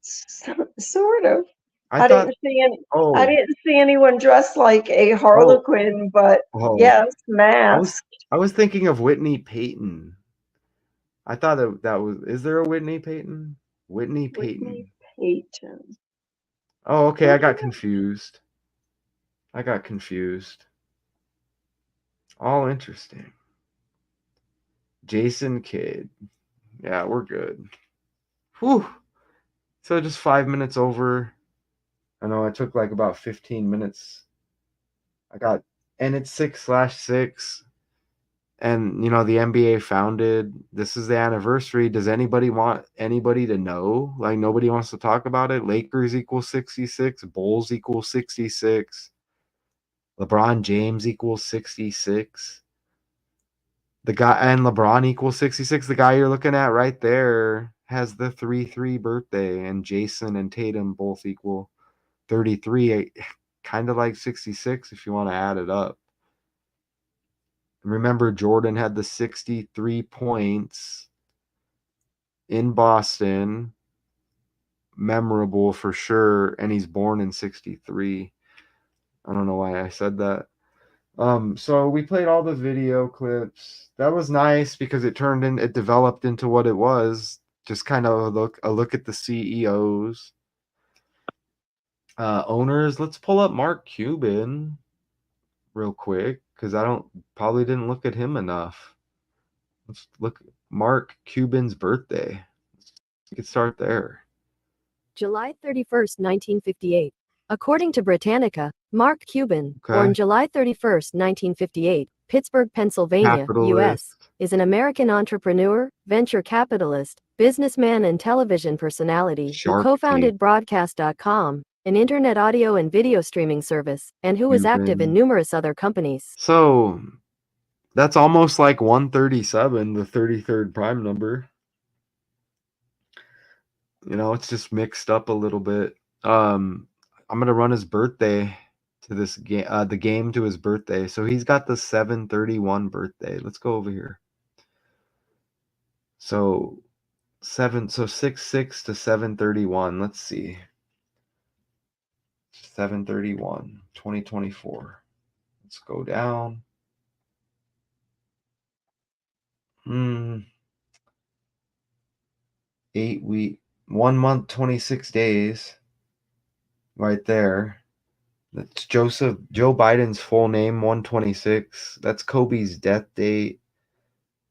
Sort of. I I thought, didn't see any, I oh, didn't see anyone dressed like a oh, Harlequin, but oh. yes, I was mask. I was thinking of Whitney Payton. I thought that was. Is there a Whitney Payton? Whitney Whitney Payton. Payton. Oh, okay. I got confused. I got confused. All interesting. Jason Kidd. Yeah, we're good. Whew. So just 5 minutes over. I know I took like about 15 minutes. I got, and it's 6/6. And the NBA founded. This is the anniversary. Does anybody want anybody to know? Like nobody wants to talk about it. Lakers equals 66. Bulls equals 66. LeBron James equals 66. The guy and LeBron equals 66. The guy you're looking at right there has the 3-3 birthday, and Jason and Tatum both equal 33. Kind of like 66 if you want to add it up. Remember, Jordan had the 63 points in Boston. Memorable for sure. And he's born in 63. I don't know why I said that. So we played all the video clips. That was nice because it developed into what it was. Just kind of a look at the CEOs. Owners. Let's pull up Mark Cuban real quick because probably didn't look at him enough. Let's look at Mark Cuban's birthday. We could start there. July 31st, 1958. According to Britannica, Mark Cuban, Okay. born July 31st, 1958, Pittsburgh, Pennsylvania, U.S., is an American entrepreneur, venture capitalist, businessman and television personality who Shark co-founded Tank. Broadcast.com, an internet audio and video streaming service, and who was active in Cuban. numerous other companies. So that's almost like 137, the 33rd prime number. It's just mixed up a little bit. I'm gonna run his birthday to this game, the game to his birthday. So he's got the 7/31 birthday. Let's go over here. So 6/6 to 7/31. Let's see. 7/31, 2024. Let's go down. 8 week, 1 month, 26 days. Right there. That's Joe Biden's full name, 126. That's Kobe's death date.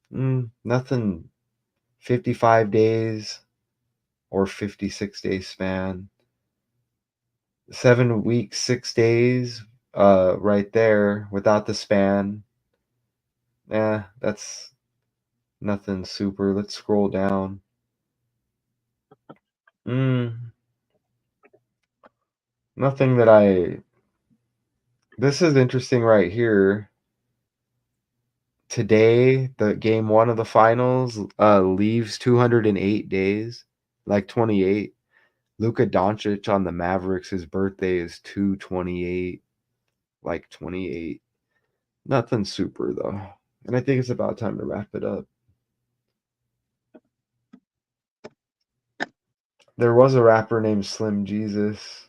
Nothing. 55 days or 56 day span. 7 weeks, 6 days. Right there without the span. That's nothing super. Let's scroll down. Nothing that this is interesting right here. Today, the game 1 of the finals leaves 208 days, like 28. Luka Doncic on the Mavericks, his birthday is 2/28, like 28. Nothing super though. And I think it's about time to wrap it up. There was a rapper named Slim Jesus.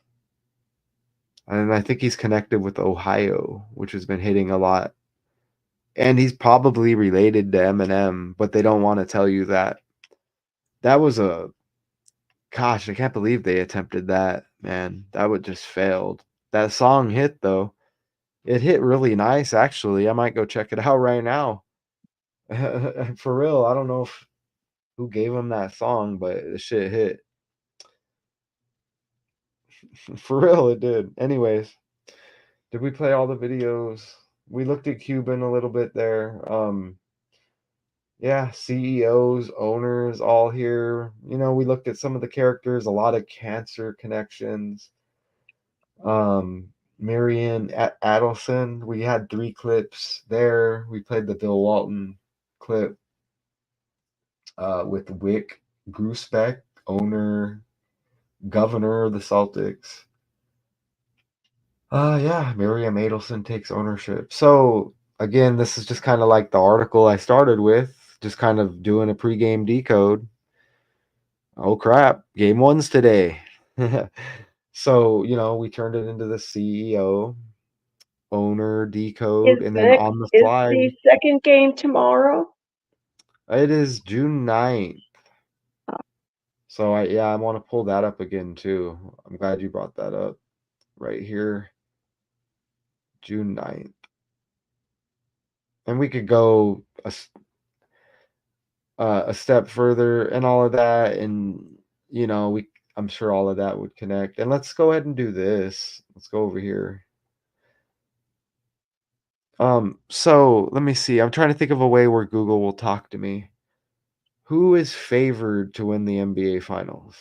And I think he's connected with Ohio, which has been hitting a lot. And he's probably related to Eminem, but they don't want to tell you that. That was gosh, I can't believe they attempted that, man. That would just failed. That song hit though. It hit really nice, actually. I might go check it out right now. For real, I don't know who gave him that song, but the shit hit. For real, it did. Anyways, did we play all the videos? We looked at Cuban a little bit there. Yeah, CEOs, owners, all here. We looked at some of the characters, a lot of cancer connections. Marianne Adelson, we had 3 clips there. We played the Bill Walton clip with Wick Grusbeck, owner, governor of the Celtics. Yeah, Miriam Adelson takes ownership. So again, this is just kind of like the article I started with, just kind of doing a pregame decode. Oh crap, game 1's today. So, we turned it into the CEO, owner, decode, Is and then the on the is fly, the second game tomorrow? it is June 9th. So I want to pull that up again too. I'm glad you brought that up right here. June 9th. And we could go a step further and all of that, and I'm sure all of that would connect. And let's go ahead and do this. Let's go over here. So let me see. I'm trying to think of a way where Google will talk to me. Who is favored to win the NBA Finals?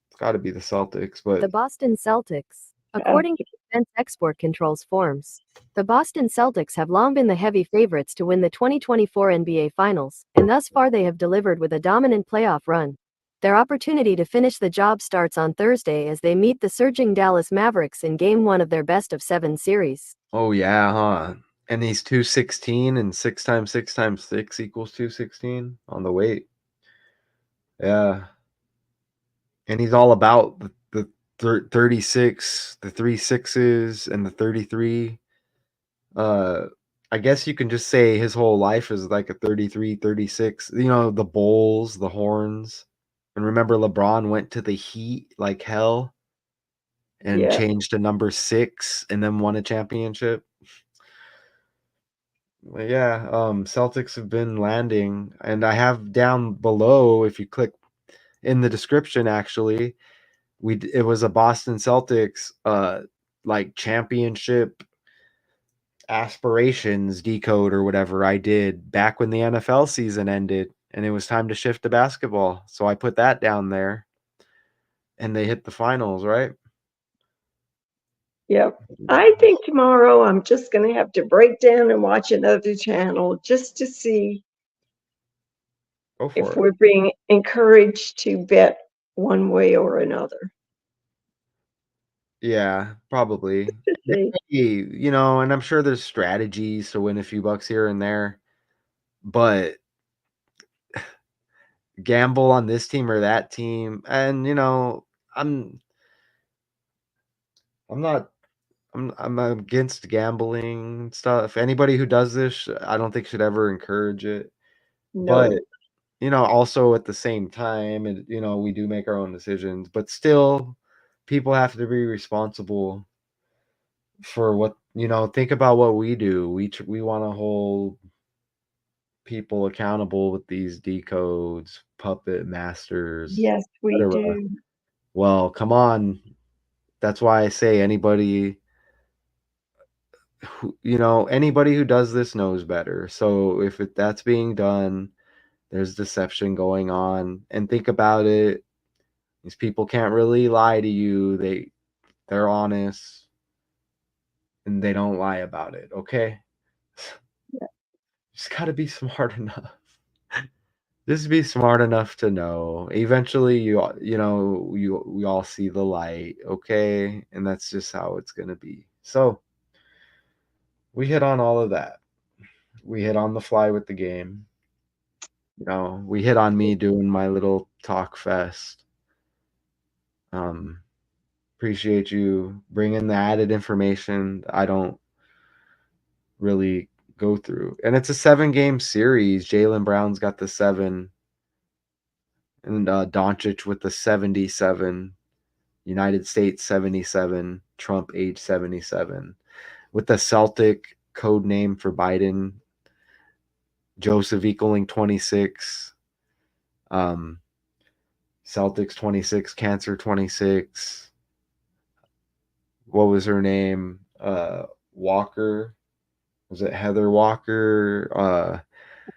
It's got to be the Celtics, but The Boston Celtics. According to Defense Export Controls forms, the Boston Celtics have long been the heavy favorites to win the 2024 NBA Finals, and thus far they have delivered with a dominant playoff run. Their opportunity to finish the job starts on Thursday as they meet the surging Dallas Mavericks in Game 1 of their best-of-7 series. oh yeah, huh? And he's 216, and 6 times 6 times 6 equals 216 on the weight. Yeah. And he's all about the 36, the 3 6s, and the 33. I guess you can just say his whole life is like a 33, 36. The bowls, the horns. And remember, LeBron went to the Heat like hell and Yeah. changed to number 6 and then won a championship. Well, yeah, Celtics have been landing, and I have down below, if you click in the description, actually, it was a Boston Celtics like championship aspirations decode or whatever I did back when the NFL season ended and it was time to shift to basketball. So I put that down there and they hit the finals, right? Yep. I think tomorrow I'm just going to have to break down and watch another channel just to see Go for if it. we're being encouraged to bet one way or another. Yeah, probably. To see. And I'm sure there's strategies to win a few bucks here and there, but gamble on this team or that team. And I'm not I'm against gambling stuff. Anybody who does this, I don't think should ever encourage it. But No. also at the same time, and we do make our own decisions, but still people have to be responsible for what, think about what we do. We want to hold people accountable with these decodes, puppet masters, Yes, we etc. do. Well, come on. That's why I say anybody anybody who does this knows better. So if that's being done, there's deception going on. And think about it. These people can't really lie to you. They're honest and they don't lie about it, okay? Just got to be smart enough. Just be smart enough to know. Eventually we all see the light, okay? And that's just how it's going to be. So, we hit on all of that. We hit on the fly with the game. We hit on me doing my little talk fest. Appreciate you bringing the added information I don't really go through. And it's a 7-game series. Jaylen Brown's got the 7, and Doncic with the 77. United States 77. Trump age 77. With the Celtic code name for Biden, Joseph equaling 26. Celtics 26, Cancer 26. What was her name? Walker. Was it Heather Walker?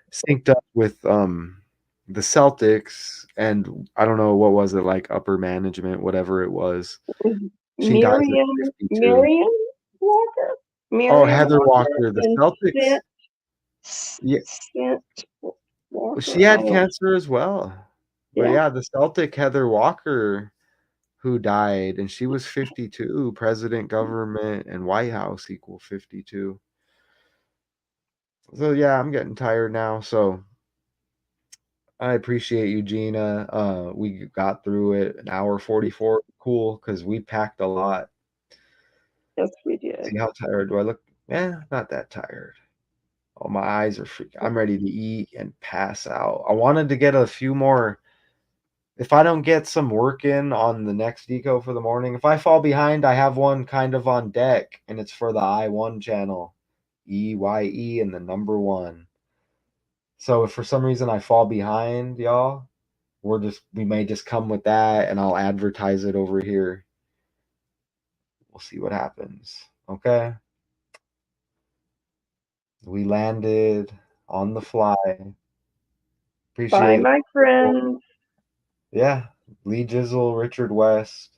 Synced up with the Celtics, and I don't know, what was it, like upper management, whatever it was. She dies at 52. Miriam Walker? Oh, Miriam Heather Walker, the and Celtics. Yeah, Sent Walker. she had cancer as well. But Yeah. yeah, the Celtic Heather Walker who died, and she was 52. President, government, and White House equal 52. So yeah, I'm getting tired now. So I appreciate you, Gina. We got through it an hour 44. Cool, because we packed a lot. Yes, we did. See how tired do I look? Not that tired. Oh, my eyes are freaking. I'm ready to eat and pass out. I wanted to get a few more. If I don't get some work in on the next deco for the morning, if I fall behind, I have one kind of on deck, and it's for the I1 channel. EYE and the number 1. So if for some reason I fall behind, y'all, we may just come with that and I'll advertise it over here. We'll see what happens. Okay. We landed on the fly. Appreciate Bye, it. my friends. Yeah. Lee Jizzle, Richard West.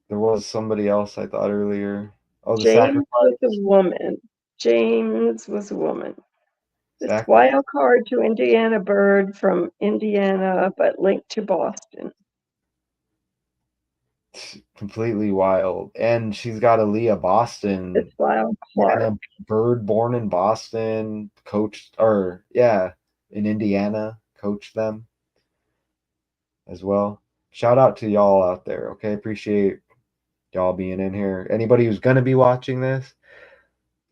There was somebody else I thought earlier. Oh, the James was sacrifice. a woman. James was a woman. This Sacrifice. wild card to Indiana Bird from Indiana, but linked to Boston. Completely wild. And she's got Aaliyah Boston. This wild card. And a Bird born in Boston, coached, or yeah, in Indiana, coached them as well. Shout out to y'all out there, okay? Appreciate y'all being in here. Anybody who's going to be watching this,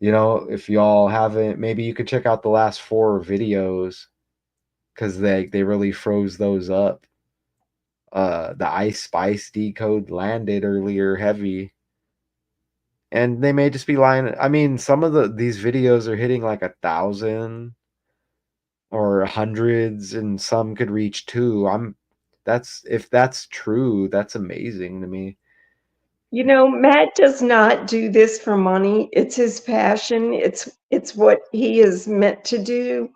if y'all haven't, maybe you could check out the last 4 videos because they really froze those up. The Ice Spice decode landed earlier heavy. And they may just be lying. I mean, some of these videos are hitting like 1,000 or hundreds, and some could reach 2. If that's true, that's amazing to me. Matt does not do this for money. It's his passion. It's what he is meant to do.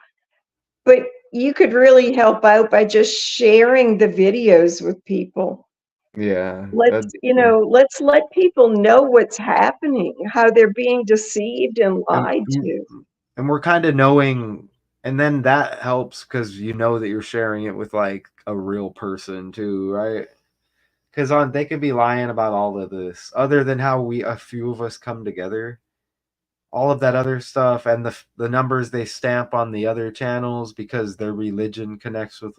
But you could really help out by just sharing the videos with people. Yeah. Let's let people know what's happening, how they're being deceived and lied and, to. and we're kind of knowing, and then that helps because you know that you're sharing it with like a real person too, right? Because they could be lying about all of this, other than how a few of us come together. All of that other stuff and the numbers they stamp on the other channels because their religion connects with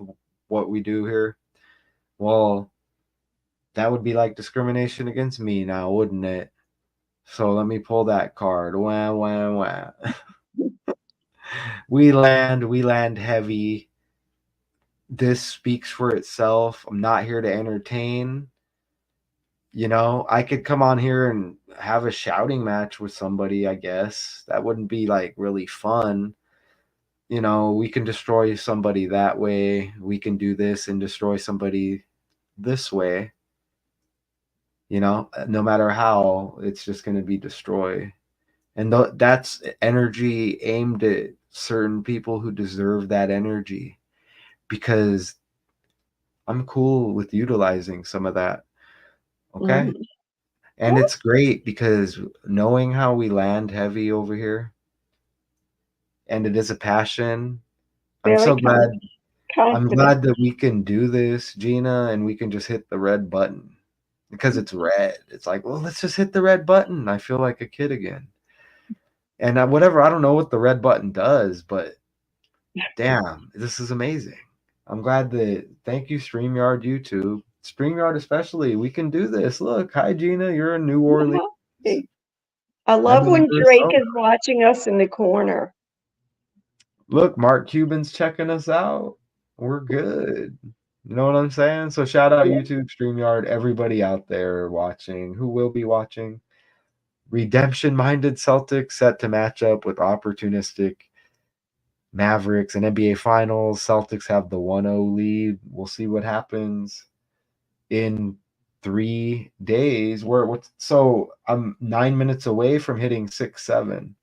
what we do here. Well, that would be like discrimination against me now, wouldn't it? So let me pull that card. Wah, wah, wah. We land heavy. This speaks for itself. I'm not here to entertain. I could come on here and have a shouting match with somebody, I guess. That wouldn't be like really fun. We can destroy somebody that way. We can do this and destroy somebody this way. No matter how, it's just going to be destroy. And that's energy aimed at certain people who deserve that energy, because I'm cool with utilizing some of that. Okay. Mhm. And it's great because knowing how we land heavy over here, and it is a passion. I'm so glad. I'm glad that we can do this, Gina, and we can just hit the red button because it's red. It's like, well, let's just hit the red button. I feel like a kid again. And whatever, I don't know what the red button does, but damn, this is amazing. I'm glad thank you, StreamYard, YouTube. StreamYard especially, we can do this. Look, hi, Gina, you're in New Orleans. I love I'm in when Drake Arizona. is watching us in the corner. Look, Mark Cuban's checking us out. We're good. You know what I'm saying? So shout out YouTube, StreamYard, everybody out there watching, who will be watching. Redemption-minded Celtics set to match up with opportunistic Mavericks in NBA Finals. Celtics have the 1-0 lead. We'll see what happens in 3 days. So I'm 9 minutes away from hitting 6-7.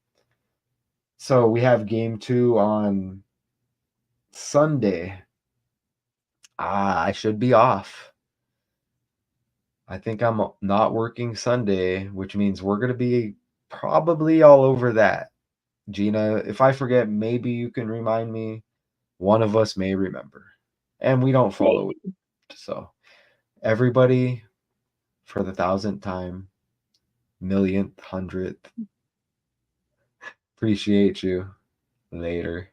So we have game 2 on Sunday. I should be off. I think I'm not working Sunday, which means we're going to be probably all over that. Gina, if I forget, maybe you can remind me. One of us may remember. And we don't follow it. So everybody, for the 1,000th time, millionth, 100th, appreciate you. Later.